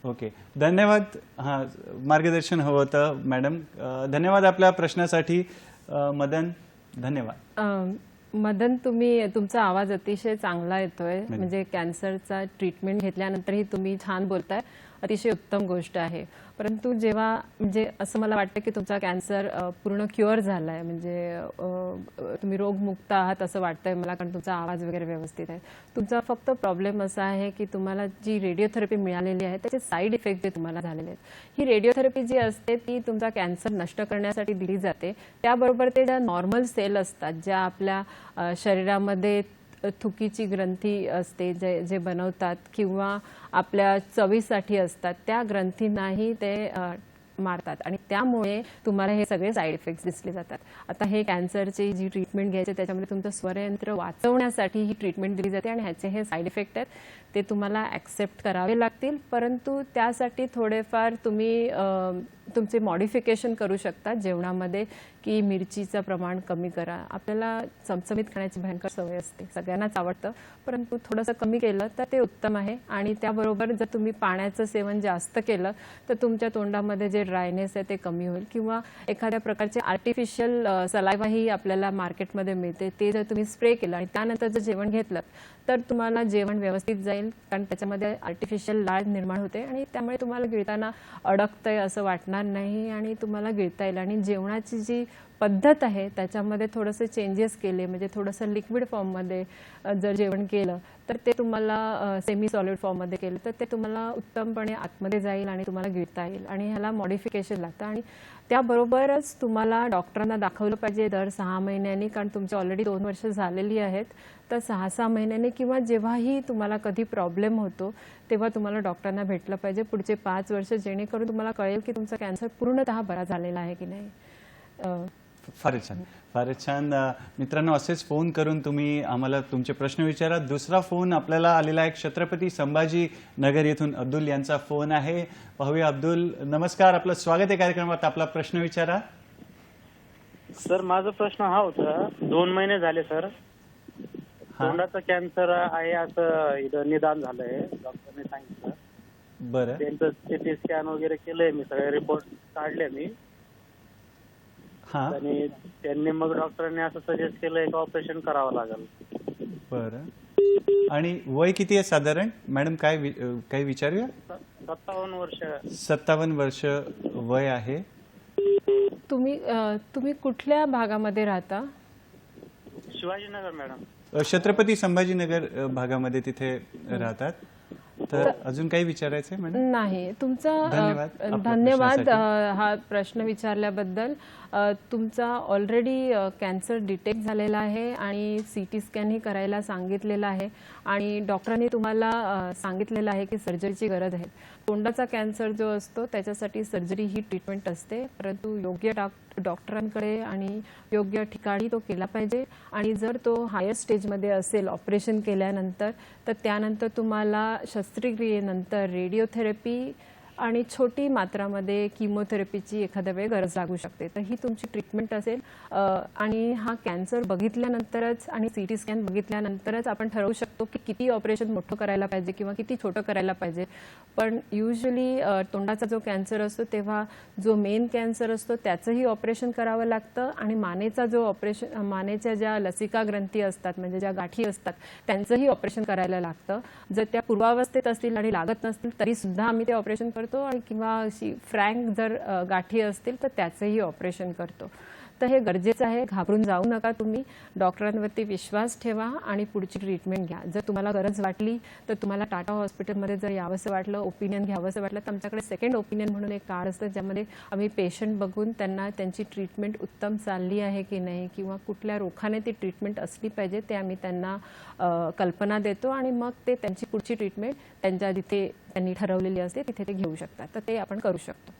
ओके, धन्यवाद. हां, मार्गदर्शन हवं होतं मॅडम. धन्यवाद आपल्या प्रश्नासाठी. मदन, धन्यवाद. मदन, तुमचा आवाज अतिशय चांगला येतोय. म्हणजे कॅन्सरचा ट्रीटमेंट घेतल्यानंतरही तुम्ही छान बोलताय, अतिशय उत्तम गोष्ट आहे. परंतु जेव्हा म्हणजे असं मला वाटतं की तुमचा कॅन्सर पूर्ण क्युअर झालाय, म्हणजे तुम्ही रोगमुक्त आहात असं वाटतंय मला, कारण तुमचा आवाज वगैरे व्यवस्थित आहे. तुमचा फक्त प्रॉब्लेम असा आहे की तुम्हाला जी रेडिओथेरपी मिळालेली आहे त्याचे साईड इफेक्ट जे तुम्हाला झालेले आहेत. ही रेडिओथेरपी जी असते ती तुमचा कॅन्सर नष्ट करण्यासाठी दिली जाते. त्याबरोबर ते ज्या नॉर्मल सेल असतात, ज्या आपल्या शरीरामध्ये थुकीची ग्रंथी असते, जे बनवतात किंवा आपल्या चवीसाठी असतात, त्या ग्रंथींनाही ते मारतात आणि त्यामुळे तुम्हाला हे सगळे साईड इफेक्ट्स दिसले जातात. आता हे कॅन्सरची जी ट्रीटमेंट घ्यायची त्याच्यामध्ये तुमचं स्वरयंत्र वाचवण्यासाठी ही ट्रीटमेंट दिली जाते आणि ह्याचे हे साईड इफेक्ट आहेत, ते तुम्हाला ॲक्सेप्ट करावे लागतील. परंतु त्यासाठी थोडेफार तुम्ही तुमचे मॉडिफिकेशन करू शकता जेवणामध्ये, की मिरचीचं प्रमाण कमी करा. आपल्याला चमचमीत खाण्याची भयंकर सवय असते, सगळ्यांनाच आवडतं, परंतु थोडंसं कमी केलं तर ते उत्तम आहे. आणि त्याबरोबर जर तुम्ही पाण्याचं सेवन जास्त केलं तर तुमच्या तोंडामध्ये जे ड्रायनेस आहे ते कमी होईल. किंवा एखाद्या प्रकारचे आर्टिफिशियल सलाइवाही आपल्याला मार्केटमध्ये मिळते, ते जर तुम्ही स्प्रे केलं आणि त्यानंतर जर जेवण घेतलं तर तुम्हाला जेवण व्यवस्थित जाईल, कारण त्याच्यामध्ये आर्टिफिशियल लाळ निर्माण होते आणि त्यामुळे तुम्हाला गिळताना अडकतंय असं वाटणार नाही आणि तुम्हाला गिळता येईल. आणि जेवणाची जी पद्धत आहे त्याच्यामध्ये थोडंसं चेंजेस केले, म्हणजे थोडंसं लिक्विड फॉर्ममध्ये जर जेवण केलं तर ते तुम्हाला सेमी सॉलिड फॉर्ममध्ये केलं तर ते तुम्हाला उत्तमपणे आतमध्ये जाईल आणि तुम्हाला गिळता येईल. आणि ह्याला मॉडिफिकेशन लागतं. आणि त्याबरोबरच तुम्हाला डॉक्टरांना दाखवलं पाहिजे दर 6 महिन्यांनी, कारण तुमची ऑलरेडी 2 वर्ष झालेली आहेत, तर 6-6 महिन्यांनी किंवा जेव्हाही तुम्हाला कधी प्रॉब्लेम होतो तेव्हा तुम्हाला डॉक्टरांना भेटलं पाहिजे पुढचे 5 वर्ष, जेणेकरून तुम्हाला कळेल की तुमचा कॅन्सर पूर्णतः बरा झालेला आहे की नाही. फारच छान, फारच छान. मित्रांनो, असेच फोन करून तुम्ही आम्हाला तुमचे प्रश्न विचारा. दुसरा फोन आपल्याला आलेला आहे छत्रपती संभाजी नगर येथून अब्दुल यांचा फोन आहे. पाहूया. अब्दुल, नमस्कार, आपलं स्वागत आहे कार्यक्रमात. आपला प्रश्न विचारा. सर, माझा प्रश्न हा होता, 2 महिने झाले सर, तोंडाचा कॅन्सर आहे असं इथं निदान झालंय, डॉक्टरने सांगितलं. बरं. त्यांचं सिटी स्कॅन वगैरे केलंय मी, सगळे रिपोर्ट काढले मी. हा, आणि त्यांनी मग डॉक्टरांनी असं सजेस्ट केलंय की ऑपरेशन करावं लागेल. बरं. आणि वय किती आहे साधारण मॅडम? काय विचारूया? 57 वर्ष. 57 वर्ष वय आहे. तुम्ही कुठल्या भागामध्ये राहता? शिवाजीनगर मॅडम. छत्रपती संभाजीनगर भागामध्ये तिथे राहतात. तर अजून काही विचारायचं आहे मॅडम? नाही. तुमचा धन्यवाद आपल्या धन्यवाद प्रश्नासाठी. हा प्रश्न विचारल्याबद्दल. तुमचा ऑलरेडी कॅन्सर डिटेक्ट झालेला आहे आणि CT स्कॅनही करायला सांगितलेला आहे आणि डॉक्टरांनी तुम्हाला सांगितलेलं आहे की सर्जरीची गरज आहे. तोंडाचा कॅन्सर जो असतो त्याच्यासाठी सर्जरी ही ट्रीटमेंट असते, परंतु योग्य डॉक्टरांकडे आणि योग्य ठिकाणी तो केला पाहिजे. आणि जर तो हायर स्टेजमध्ये असेल ऑपरेशन केल्यानंतर, तर त्यानंतर तुम्हाला शस्त्रक्रियेनंतर रेडिओथेरपी आणि छोटी मात्रामध्ये किमोथेरपीची एखाद्या वेळी गरज लागू शकते. तर ही तुमची ट्रीटमेंट असेल. आणि हा कॅन्सर बघितल्यानंतरच आणि CT स्कॅन बघितल्यानंतरच आपण ठरवू शकतो की किती ऑपरेशन मोठं करायला पाहिजे किंवा किती छोटं करायला पाहिजे. पण युजली तोंडाचा जो कॅन्सर असतो तेव्हा जो मेन कॅन्सर असतो त्याचंही ऑपरेशन करावं लागतं आणि मानेचा जो मानेच्या ज्या लसिका ग्रंथी असतात, म्हणजे ज्या गाठी असतात, त्यांचंही ऑपरेशन करायला लागतं. जर त्या पूर्वावस्थेत असतील आणि लागत नसतील तरी सुद्धा आम्ही ते ऑपरेशन करतो. आणि किंवा अशी फ्रँक जर गाठी असतील तर त्याचंही ऑपरेशन करतो. तर हे गरजेचं आहे. घाबरून जाऊ नका तुम्ही. डॉक्टरांवरती विश्वास ठेवा आणि पुढची ट्रीटमेंट घ्या. जर तुम्हाला गरज वाटली तर तुम्हाला टाटा हॉस्पिटलमध्ये जर यावंसं वाटलं, ओपिनियन घ्यावंसं वाटलं, तर आमच्याकडे सेकंड ओपिनियन म्हणून एक कार्ड असतं, ज्यामध्ये आम्ही पेशंट बघून त्यांना त्यांची ट्रीटमेंट उत्तम चालली आहे की नाही किंवा कुठल्या रोखाने ती ट्रीटमेंट असली पाहिजे ते आम्ही त्यांना कल्पना देतो आणि मग ते त्यांची पुढची ट्रीटमेंट त्यांच्या जिथे त्यांनी ठरवलेली असते तिथे ते घेऊ शकतात. तर ते आपण करू शकतो.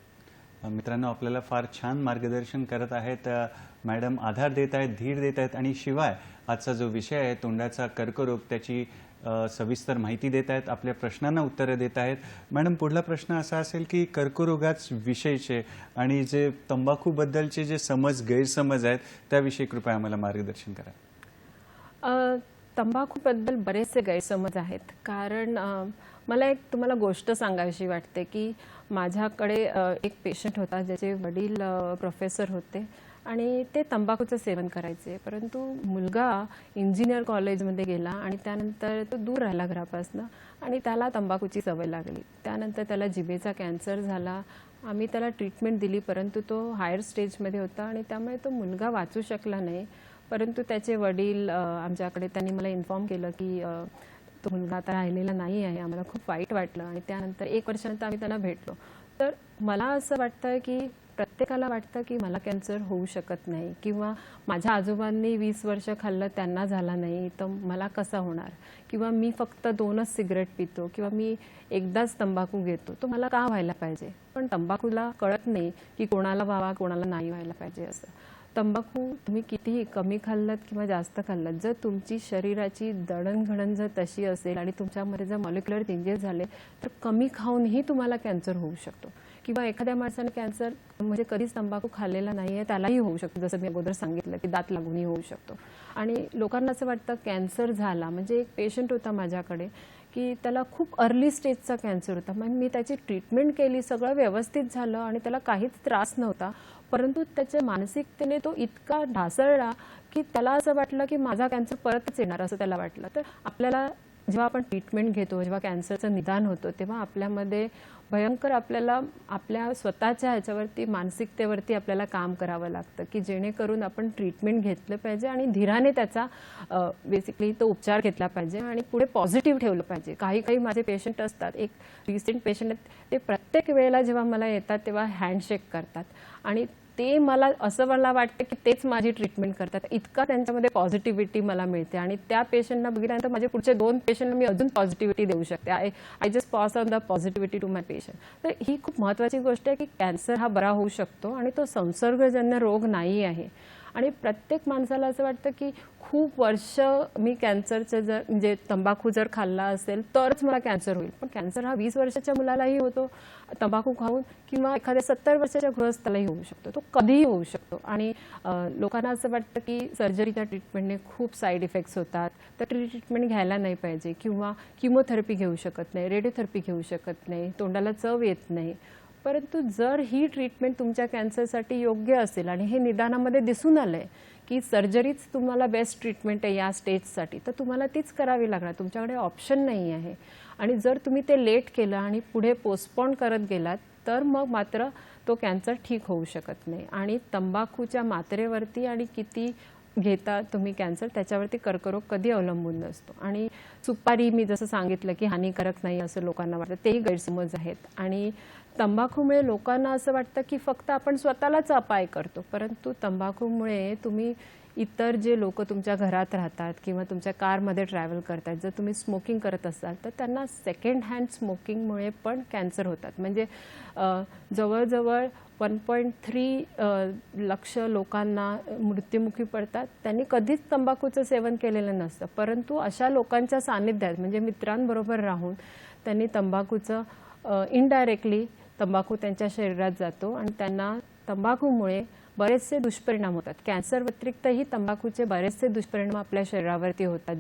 मित्रांनो, आपल्याला फार छान मार्गदर्शन करत आहेत मॅडम. आधार देत आहेत, धीर देत आहेत आणि शिवाय आजचा जो विषय आहे तोंडाचा कर्करोग, त्याची सविस्तर माहिती देत आहेत, आपल्या प्रश्नांना उत्तरं देत आहेत. मॅडम, पुढला प्रश्न असा असेल की कर्करोगाच विषयीचे आणि जे तंबाखूबद्दलचे जे गैरसमज आहेत त्याविषयी कृपया आम्हाला मार्गदर्शन करा. तंबाखूबद्दल बरेचसे गैरसमज आहेत. कारण मला एक तुम्हाला गोष्ट सांगावीशी वाटते की माझ्याकडे एक पेशंट होता ज्याचे वडील प्रोफेसर होते आणि ते तंबाखूचं सेवन करायचे, परंतु मुलगा इंजिनियर कॉलेजमध्ये गेला आणि त्यानंतर तो दूर राहिला घरापासून आणि त्याला तंबाखूची सवय लागली. त्यानंतर त्याला जिभेचा कॅन्सर झाला. आम्ही त्याला ट्रीटमेंट दिली, परंतु तो हायर स्टेजमध्ये होता आणि त्यामुळे तो मुलगा वाचू शकला नाही. परंतु त्याचे वडील आमच्याकडे, त्यांनी मला इन्फॉर्म केलं की तो मुलगा आता राहिलेला नाही आहे. आम्हाला खूप वाईट वाटलं आणि त्यानंतर 1 वर्षानंतर आम्ही त्यांना भेटलो. तर मला असं वाटतं की प्रत्येकाला वाटतं की मला कॅन्सर होऊ शकत नाही किंवा माझ्या आजोबांनी 20 वर्ष खाल्लं त्यांना झाला नाही तर मला कसा होणार, किंवा मी फक्त 2च सिगरेट पितो किंवा मी एकदाच तंबाखू घेतो तो मला का व्हायला पाहिजे. पण तंबाखूला कळत नाही की कोणाला व्हावा कोणाला नाही व्हायला पाहिजे असं. तंबाखू तुम्ही कितीही कमी खाल्लात किंवा जास्त खाल्लात, जर तुमची शरीराची दळणघडण जर तशी असेल आणि तुमच्यामध्ये जर मॉलिक्युलर चेंजेस झाले तर कमी खाऊनही तुम्हाला कॅन्सर होऊ शकतो. किंवा एखाद्या माणसाने कॅन्सर म्हणजे कधीच तंबाखू खाल्लेला नाही आहे त्यालाही होऊ शकतो, जसं मी अगोदर सांगितलं की दात लागूनही होऊ शकतो. आणि लोकांना असं वाटतं कॅन्सर झाला म्हणजे एक पेशंट होता माझ्याकडे की त्याला खूप अर्ली स्टेजचा कॅन्सर होता. मग मी त्याची ट्रीटमेंट केली, सगळं व्यवस्थित झालं आणि त्याला काहीच त्रास नव्हता, परंतु त्याच्या मानसिकतेने तो इतका ढासळला की त्याला असं वाटलं की माझा कॅन्सर परतच येणार असं त्याला वाटलं. तर आपल्याला जेव्हा आपण ट्रीटमेंट घेतो, जेव्हा कॅन्सरचं निदान होतं, तेव्हा आपल्यामध्ये भयंकर आपल्याला आपल्या स्वतःच्या ह्याच्यावरती मानसिकतेवरती आपल्याला काम करावं लागतं की जेणेकरून आपण ट्रीटमेंट घेतलं पाहिजे आणि धीराने त्याचा बेसिकली तो उपचार घेतला पाहिजे आणि पुढे पॉझिटिव्ह ठेवलं पाहिजे. काही काही माझे पेशंट असतात, एक रिसेंट पेशंट आहेत, ते प्रत्येक वेळेला जेव्हा मला येतात तेव्हा हँडशेक करतात आणि ते मला वाटतं की तेच माझी ट्रीटमेंट करतात. इतका त्यांच्यामध्ये पॉझिटिव्हिटी मला मिळते आणि त्या पेशंटना बघितल्यानंतर माझे पुढचे 2 पेशंटला मी अजून पॉझिटिव्हिटी देऊ शकते. I just pass on the positivity to my patient. तर ही खूप महत्त्वाची गोष्ट आहे की कॅन्सर हा बरा होऊ शकतो आणि तो संसर्गजन्य रोग नाही आहे. आणि प्रत्येक माणसाला असं वाटतं की खूप वर्ष मी कॅन्सरचं जर म्हणजे तंबाखू जर खाल्ला असेल तरच मला कॅन्सर होईल, पण कॅन्सर हा 20 वर्षाच्या मुलालाही होतो तंबाखू खाऊन किंवा एखाद्या 70 वर्षाच्या गृहस्थालाही होऊ शकतो, तो कधीही होऊ शकतो. आणि लोकांना असं वाटतं की सर्जरीच्या ट्रीटमेंटने खूप साईड इफेक्ट्स होतात, तर ट्रीटमेंट घ्यायला नाही पाहिजे किंवा किमोथेरपी घेऊ शकत नाही, रेडिओथेरपी घेऊ शकत नाही, तोंडाला चव येत नाही. परंतु जर ही ट्रीटमेंट तुमच्या कॅन्सरसाठी योग्य असेल आणि हे निदानामध्ये दिसून आलंय की सर्जरीच तुम्हाला बेस्ट ट्रीटमेंट आहे या स्टेजसाठी, तर तुम्हाला तीच करावी लागणार, तुमच्याकडे ऑप्शन नाही आहे. आणि जर तुम्ही ते लेट केलं आणि पुढे पोस्टपोन करत गेलात तर मग मात्र तो कॅन्सर ठीक होऊ शकत नाही. आणि तंबाखूच्या मात्रेवरती आणि किती घेता तुम्ही कॅन्सर त्याच्यावरती कर्करोग कधी अवलंबून नसतो. आणि सुपारी मी जसं सांगितलं की हानिकारक नाही असं लोकांना वाटतं, तेही गैरसमज आहेत. आणि तंबाखूमुळे लोकांना असं वाटतं की फक्त आपण स्वतःलाच अपाय करतो, परंतु तंबाखूमुळे तुम्ही इतर जे लोक तुमच्या घरात राहतात किंवा तुमच्या कारमध्ये ट्रॅव्हल करतात, जर तुम्ही स्मोकिंग करत असाल तर त्यांना सेकंड हँड स्मोकिंगमुळे पण कॅन्सर होतात. म्हणजे जवळजवळ 1.3 लक्ष लोकांना मृत्युमुखी पडतात, त्यांनी कधीच तंबाखूचं सेवन केलेलं नसतं, परंतु अशा लोकांच्या सानिध्यात म्हणजे मित्रांबरोबर राहून त्यांनी तंबाखूचं इनडायरेक्टली तंबाखू त्यांच्या शरीरात जातो आणि त्यांना तंबाखूमुळे बरेचसे दुष्परिणाम होतात. कॅन्सर व्यतिरिक्तही तंबाखूचे बरेचसे दुष्परिणाम आपल्या शरीरावरती होतात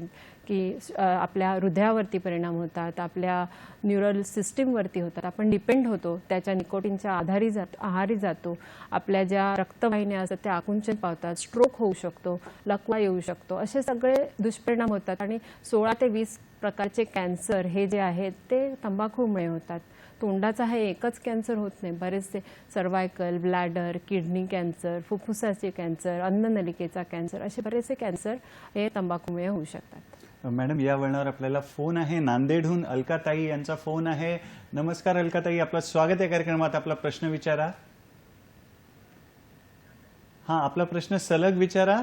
की आपल्या हृदयावरती परिणाम होतात, आपल्या न्यूरल सिस्टीमवरती होतात, आपण डिपेंड होतो त्याच्या निकोटीनच्या आहारी जातो, आपल्या ज्या रक्तवाहिन्या असतात त्या आकुंचन पावतात, स्ट्रोक होऊ शकतो, लकवा येऊ शकतो, असे सगळे दुष्परिणाम होतात. आणि 16 ते 20 प्रकारचे कॅन्सर हे जे आहेत ते तंबाखूमुळे होतात. तोंडाचा हा एकच कॅन्सर होत नाही, बरेचसे सर्वायकल, ब्लॅडर, किडनी कॅन्सर, फुफ्फुसाचे कॅन्सर, अन्ननलिकेचा कॅन्सर, असे बरेचसे कॅन्सर हे तंबाखूमुळे होऊ शकतात. मॅडम या वळणावर आपल्याला फोन आहे, नांदेडहून अलकाताई यांचा फोन आहे. नमस्कार अलकाताई, आपलं स्वागत आहे कार्यक्रमात. आपला प्रश्न विचारा. हा, आपला प्रश्न सलग विचारा.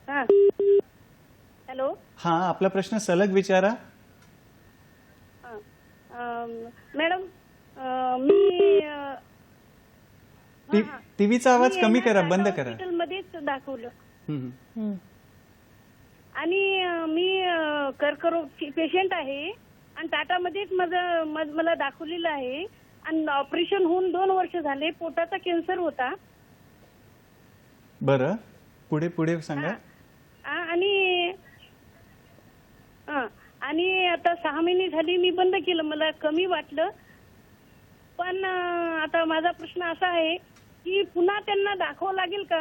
हॅलो. हा, आपला प्रश्न सलग विचारा. मॅडम मी टीव्हीचा आवाज कमी करा, बंद करा. हॉस्पिटलमध्येच दाखवलं हम्म. आणि मी कर्करोग पेशंट आहे आणि टाटामध्येच मला दाखवलेलं आहे आणि ऑपरेशन होऊन 2 वर्ष झाले. पोटाचा कॅन्सर होता. बरं, पुढे पुढे सांगा. आणि आता 6 महिने झाली मी बंद केलं, मला कमी वाटलं. पण आता माझा प्रश्न असा आहे की पुन्हा त्यांना दाखवावं लागेल का?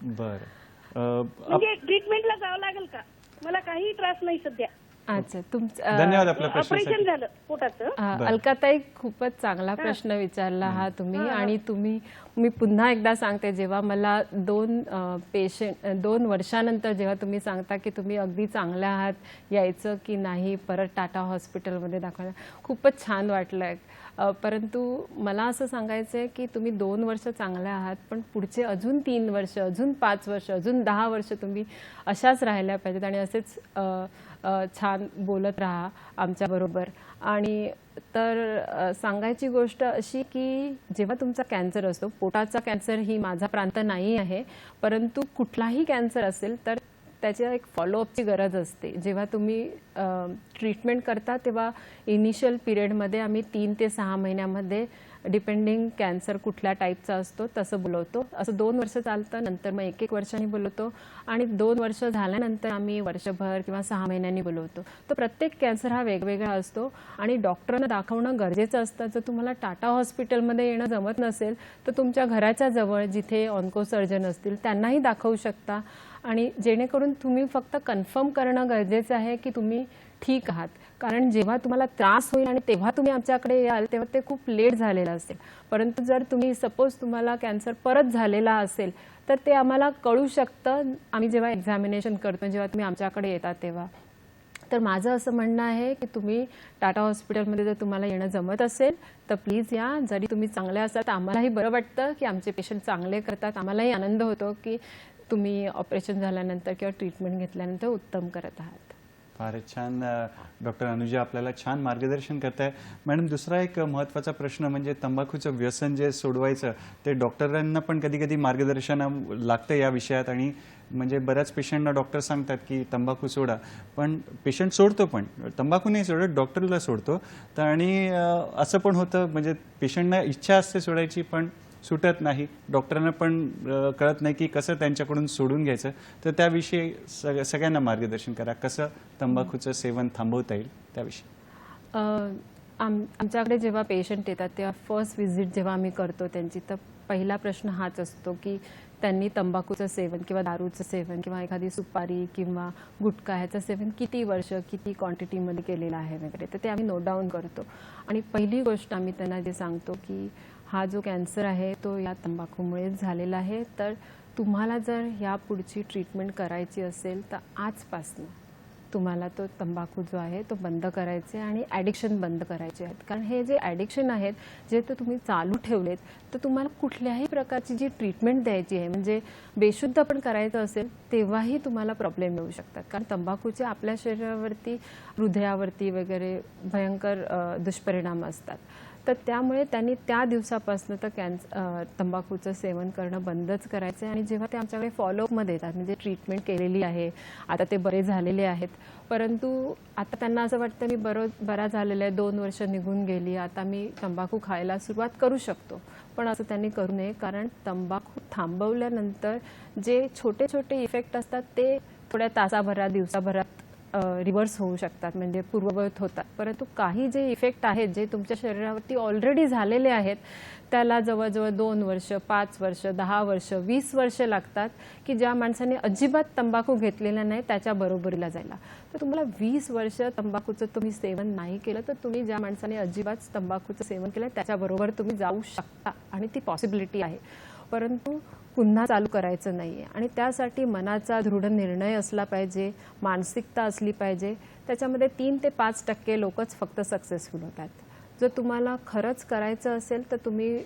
बरं, म्हणजे ट्रीटमेंटला जावं लागेल का? मला काही त्रास नाही सध्या. अच्छा, तुमचं धन्यवाद आपल्या ऑपरेशन प्रश्नासाठी. झालं पोटाचं. अलकाताई, खूपच चांगला प्रश्न विचारला हा तुम्ही. आणि मी पुन्हा एकदा सांगते, जेव्हा मला 2 वर्षानंतर जेव्हा तुम्ही सांगता की तुम्ही अगदी चांगल्या आहात, यायचं की नाही परत टाटा हॉस्पिटलमध्ये दाखवायला, खूपच छान वाटलं. परंतु मला असं सांगायचं आहे की तुम्ही 2 वर्ष चांगले आहात, पण पुढचे अजून 3 वर्ष, अजून 5 वर्ष, अजून 10 वर्ष तुम्ही अशाच राहिल्या पाहिजेत आणि असेच छान बोलत राहा आमच्याबरोबर. आणि तर सांगायची गोष्ट अशी की जेव्हा तुमचा कॅन्सर असतो, पोटाचा कॅन्सर ही माझा प्रांत नाही आहे, परंतु कुठलाही कॅन्सर असेल तर त्याच्या एक फॉलोअपची गरज असते. जेव्हा तुम्ही ट्रीटमेंट करता तेव्हा इनिशियल पिरियडमध्ये आम्ही 3 ते 6 महिन्यामध्ये डिपेंडिंग कॅन्सर कुठल्या टाईपचा असतो तसं बोलवतो. असं 2 वर्ष चालतं, नंतर मग 1-1 वर्षांनी बोलवतो आणि 2 वर्ष झाल्यानंतर आम्ही वर्षभर किंवा 6 महिन्यांनी बोलवतो. तर प्रत्येक कॅन्सर हा वेगवेगळा असतो आणि डॉक्टरांना दाखवणं गरजेचं असतं. जर तुम्हाला टाटा हॉस्पिटलमध्ये येणं जमत नसेल तर तुमच्या घराच्या जवळ जिथे ऑन्को सर्जन असतील त्यांनाही दाखवू शकता आणि जेणेकरून तुम्ही फक्त कन्फर्म करणं गरजेचं आहे की तुम्ही ठीक आहात. कारण जेव्हा तुम्हाला त्रास होईल आणि तेव्हा तुम्ही आमच्याकडे याल तेव्हा ते खूप लेट झालेलं असेल. परंतु जर तुम्ही सपोज तुम्हाला कॅन्सर परत झालेला असेल तर ते आम्हाला कळू शकतं आम्ही जेव्हा एक्झामिनेशन करतो, जेव्हा तुम्ही आमच्याकडे येतात तेव्हा. तर माझं असं म्हणणं आहे की तुम्ही टाटा हॉस्पिटलमध्ये जर तुम्हाला येणं जमत असेल तर प्लीज या. जरी तुम्ही चांगले असाल तर आम्हालाही बरं वाटतं की आमचे पेशंट चांगले करतात, आम्हालाही आनंद होतो की तुम्ही ऑपरेशन झाल्यानंतर किंवा ट्रीटमेंट घेतल्यानंतर उत्तम करत आहात. फारच छान डॉक्टर अनुजा आपल्याला छान मार्गदर्शन करताय. मॅडम, दुसरा एक महत्त्वाचा प्रश्न म्हणजे तंबाखूचं व्यसन जे सोडवायचं ते डॉक्टरांना पण कधी कधी मार्गदर्शन लागतं या विषयात. आणि म्हणजे बऱ्याच पेशंटना डॉक्टर सांगतात की तंबाखू सोडा, पण पेशंट सोडतो, पण तंबाखू नाही सोडत, डॉक्टरला सोडतो. तर आणि असं पण होतं म्हणजे पेशंटना इच्छा असते सोडायची पण सुटत नाही, डॉक्टरांना पण कळत नाही की कसं त्यांच्याकडून सोडून घ्यायचं. तर त्याविषयी सगळ्यांना मार्गदर्शन करा, कसं तंबाखूचं सेवन थांबवता येईल त्याविषयी. आमच्याकडे जेव्हा पेशंट येतात तेव्हा फर्स्ट व्हिजिट जेव्हा आम्ही करतो त्यांची, तर पहिला प्रश्न हाच असतो की त्यांनी तंबाखूचं सेवन किंवा दारूचं सेवन किंवा एखादी सुपारी किंवा गुटखा ह्याचं सेवन किती वर्ष किती क्वांटिटीमध्ये केलेलं आहे वगैरे. तर ते आम्ही नोट डाऊन करतो आणि पहिली गोष्ट आम्ही त्यांना जे सांगतो की हा जो कॅन्सर आहे तो या तंबाखूमुळेच झालेला आहे. तर तुम्हाला जर या पुढची ट्रीटमेंट करायची असेल तर आजपासून तुम्हाला तो तंबाखू जो आहे तो बंद करायचे आणि ॲडिक्शन बंद करायचे आहेत. कारण हे जे ॲडिक्शन आहेत जे तर तुम्ही चालू ठेवलेत तर तुम्हाला कुठल्याही प्रकारची जी ट्रीटमेंट द्यायची आहे म्हणजे बेशुद्ध पण करायचं असेल तेव्हाही तुम्हाला प्रॉब्लेम येऊ शकतात. कारण तंबाखूचे आपल्या शरीरावरती हृदयावरती वगैरे भयंकर दुष्परिणाम असतात. तर त्यामुळे त्यांनी त्या दिवसापासून तर तंबाखूचं सेवन करणं बंदच करायचं आहे. आणि जेव्हा ते आमच्याकडे फॉलोअपमध्ये येतात म्हणजे ट्रीटमेंट केलेली आहे, आता ते बरे झालेले आहेत, परंतु आता त्यांना असं वाटतं मी बरा झालेला आहे, 2 वर्ष निघून गेली, आता मी तंबाखू खायला सुरुवात करू शकतो. पण असं त्यांनी करू नये, कारण तंबाखू थांबवल्यानंतर जे छोटे छोटे इफेक्ट असतात ते थोड्या तासाभरात दिवसाभरात रिव्हर्स होऊ शकतात, म्हणजे पूर्ववत होतात. परंतु काही जे इफेक्ट आहेत जे तुमच्या शरीरावरती ऑलरेडी झालेले आहेत त्याला जवळजवळ 2 वर्ष, 5 वर्ष, 10 वर्ष, 20 वर्ष लागतात की ज्या माणसाने अजिबात तंबाखू घेतलेला नाही त्याच्या बरोबरीला जायला. तर तुम्हाला 20 वर्ष तंबाखूचं तुम्ही सेवन नाही केलं तर तुम्ही ज्या माणसाने अजिबात तंबाखूचं सेवन केलं त्याच्याबरोबर तुम्ही जाऊ शकता आणि ती पॉसिबिलिटी आहे. परंतु पुन्हा चालू करायचं नाही आहे आणि त्यासाठी मनाचा दृढ निर्णय असला पाहिजे, मानसिकता असली पाहिजे. त्याच्यामध्ये 3 ते 5% लोकच फक्त सक्सेसफुल होतात. जर तुम्हाला खरंच करायचं असेल तर तुम्ही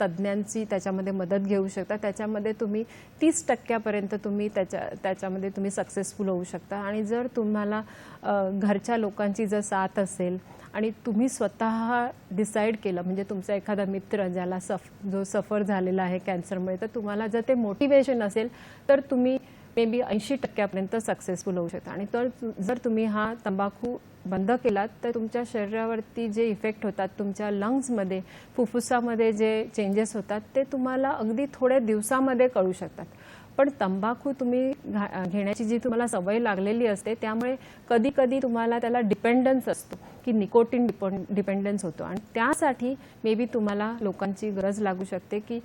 तज्ज्ञांची त्याच्यामध्ये मदत घेऊ शकता. त्याच्यामध्ये तुम्ही 30% तुम्ही त्याच्यामध्ये तुम्ही सक्सेसफुल होऊ शकता. आणि जर तुम्हाला घरच्या लोकांची जर साथ असेल आणि तुम्ही स्वतः डिसाईड केलं म्हणजे तुमचा एखादा मित्र ज्याला जो सफर झालेला आहे कॅन्सरमुळे, तर तुम्हाला जर ते मोटिवेशन असेल तर तुम्ही मे बी 80% सक्सेसफुल होऊ शकता. आणि तर जर तुम्ही हा तंबाखू बंद केलात तर तुमच्या शरीरावरती जे इफेक्ट होतात, तुमच्या लंग्समध्ये फुफ्फुसामध्ये जे चेंजेस होतात ते तुम्हाला अगदी थोड्या दिवसामध्ये कळू शकतात. पण तंबाखू तुम्ही घेण्याची जी तुम्हाला सवय लागलेली असते त्यामुळे कधी कधी तुम्हाला त्याला डिपेंडन्स असतो की निकोटीन डिपेंडन्स होतो आणि त्यासाठी मे बी तुम्हाला लोकांची गरज लागू शकते की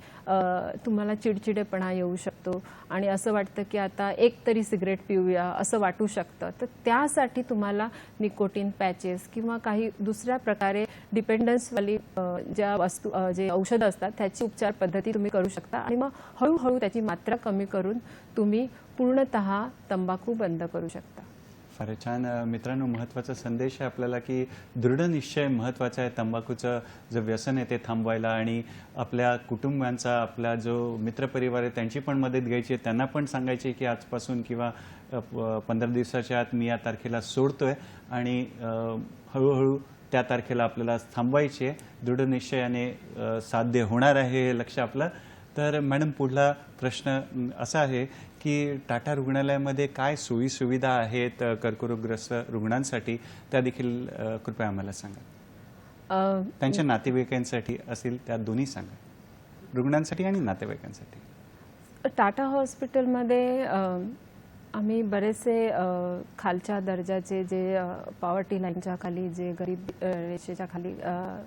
तुम्हाला चिडचिडेपणा येऊ शकतो आणि असं वाटतं की आता एक तरी सिगरेट पिऊया असं वाटू शकतं. तर त्यासाठी तुम्हाला निकोटीन पॅचेस किंवा काही दुसऱ्या प्रकारे डिपेंडन्सवाली ज्या वस्तू जे औषधं असतात त्याची उपचार पद्धती तुम्ही करू शकता आणि मग हळूहळू त्याची मात्रा कमी करून तुम्ही पूर्णतः तंबाखू बंद करू शकता. फार छान. मित्रांनो, महत्त्वाचा संदेश आहे आपल्याला की दृढ निश्चय महत्त्वाचा आहे. तंबाखूचं जे व्यसन आहे ते थांबवायला आणि आपल्या कुटुंबांचा, आपला जो मित्रपरिवार आहे त्यांची पण मदत घ्यायची आहे. त्यांना पण सांगायची की आजपासून किंवा 15 दिवसाच्या आत मी या तारखेला सोडतोय आणि हळूहळू त्या तारखेला आपल्याला थांबवायची आहे. दृढ निश्चयाने साध्य होणार आहे हे लक्ष आपलं. तर मॅडम, पुढला प्रश्न असा आहे की टाटा रुग्णालयामध्ये काय सोयीसुविधा आहेत कर्करोगग्रस्त रुग्णांसाठी, त्या देखील कृपया आम्हाला सांगा. त्यांच्या नातेवाईकांसाठी असतील त्या दोन्ही सांगा, रुग्णांसाठी आणि नातेवाईकांसाठी. टाटा हॉस्पिटलमध्ये आम्ही बरेचसे खालच्या दर्जाचे जे पॉवर्टी लाईनच्या खाली, जे गरीब रेषेच्या खाली,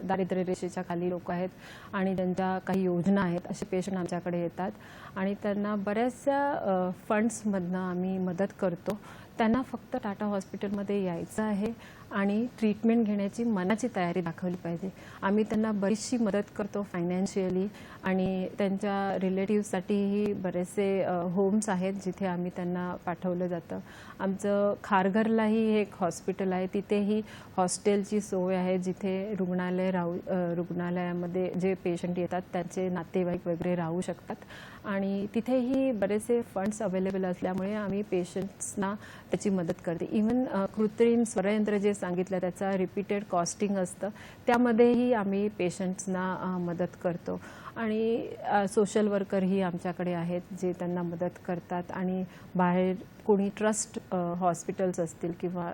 दारिद्र्य रेषेच्या खाली लोक आहेत आणि त्यांच्या काही योजना आहेत, असे पेशंट आमच्याकडे येतात आणि त्यांना बऱ्याचशा फंड्समधनं आम्ही मदत करतो. त्यांना फक्त टाटा हॉस्पिटलमध्ये यायचं आहे आणि ट्रीटमेंट घेण्याची मनाची तयारी दाखवली पाहिजे. आम्ही त्यांना बरीचशी मदत करतो फायनान्शियली आणि त्यांच्या रिलेटिव्हसाठीही बरेचसे होम्स आहेत जिथे आम्ही त्यांना पाठवलं जातं. आमचं खारघरलाही एक हॉस्पिटल आहे, तिथेही हॉस्टेलची सोय आहे जिथे रुग्णालयामध्ये जे पेशंट येतात त्यांचे नातेवाईक वगैरे राहू शकतात आणि तिथेही बरेचसे फंड्स अवेलेबल असल्यामुळे आम्ही पेशंट्सना त्याची मदत करते. इवन कृत्रिम स्वरयंत्र जे सांगितलं त्याचा रिपीटेड कॉस्टिंग असतं, त्यामध्येही आम्ही पेशंट्सना मदत करतो आणि सोशल वर्करही आमच्याकडे आहेत जे त्यांना मदत करतात आणि बाहेर कोणी ट्रस्ट हॉस्पिटल्स असतील किंवा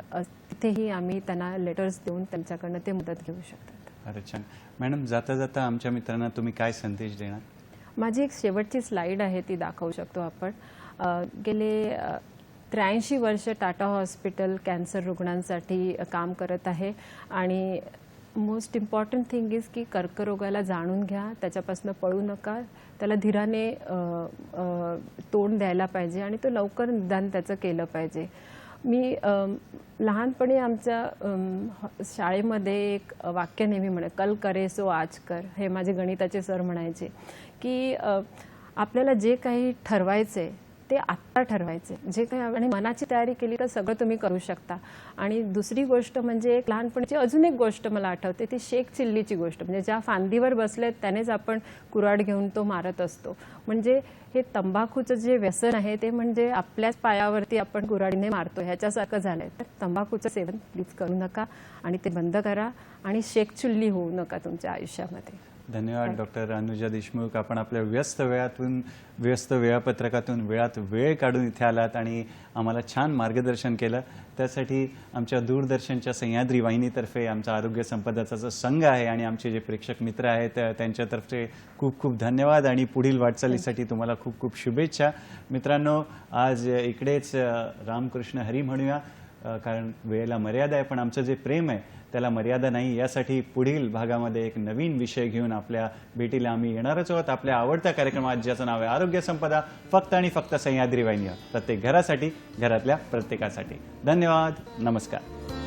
तिथेही आम्ही त्यांना लेटर्स देऊन त्यांच्याकडनं ते मदत घेऊ शकतात. अरे छान. मॅडम, जाता जाता आमच्या मित्रांना तुम्ही काय संदेश देणार? माझी एक शेवटची स्लाईड आहे, ती दाखवू शकतो आपण. गेले 83 वर्ष टाटा हॉस्पिटल कॅन्सर रुग्णांसाठी काम करत आहे आणि मोस्ट इम्पॉर्टंट थिंग इज की कर्करोगाला जाणून घ्या, त्याच्यापासून पळू नका, त्याला धीराने तोंड द्यायला पाहिजे आणि तो लवकर निदान त्याचं केलं पाहिजे. मी लहानपणी आमच्या शाळेमध्ये एक वाक्य नेहमी म्हणे, कल करे सो आज कर. हे माझे गणिताचे सर म्हणायचे की आपल्याला जे काही ठरवायचे ते आत्ता ठरवायचे, जे काही आणि मनाची तयारी केली तर सगळं तुम्ही करू शकता. आणि दुसरी गोष्ट म्हणजे एक लहानपणीची अजून एक गोष्ट मला आठवते, ती शेख चिल्लीची गोष्ट. म्हणजे ज्या फांदीवर बसलेत त्यानेच आपण कुऱ्हाड घेऊन तो मारत असतो. म्हणजे हे तंबाखूचं जे व्यसन आहे ते म्हणजे आपल्याच पायावरती आपण कुऱ्हाडीने मारतो ह्याच्यासारखं झालं आहे. तर तंबाखूचं सेवन प्लीज करू नका आणि ते बंद करा आणि शेख चिल्ली होऊ नका तुमच्या आयुष्यामध्ये. धन्यवाद डॉक्टर अनुजा देशमुख. आपण आपल्या व्यस्त वेळापत्रकातून वेळात वेळ काढून इथे आलात आणि आम्हाला छान मार्गदर्शन केलं. त्यासाठी आमच्या दूरदर्शनच्या सह्याद्री वाहिनीतर्फे आमचा आरोग्य संपदाचा जो संघ आहे आणि आमचे जे प्रेक्षक मित्र आहेत त्यांच्यातर्फे खूप खूप धन्यवाद आणि पुढील वाटचालीसाठी तुम्हाला खूप खूप शुभेच्छा. मित्रांनो, आज इकडेच रामकृष्ण हरी म्हणूया, कारण वेळेला मर्यादा आहे, पण आमचं जे प्रेम आहे त्याला मर्यादा नाही. यासाठी पुढील भागामध्ये एक नवीन विषय घेऊन आपल्या भेटीला आम्ही येणारच आहोत. आपल्या आवडत्या कार्यक्रमात ज्याचं नाव आहे आरोग्य संपदा, फक्त आणि फक्त सह्याद्री वाहिनीवर, प्रत्येक घरासाठी, घरातल्या प्रत्येकासाठी. धन्यवाद. नमस्कार.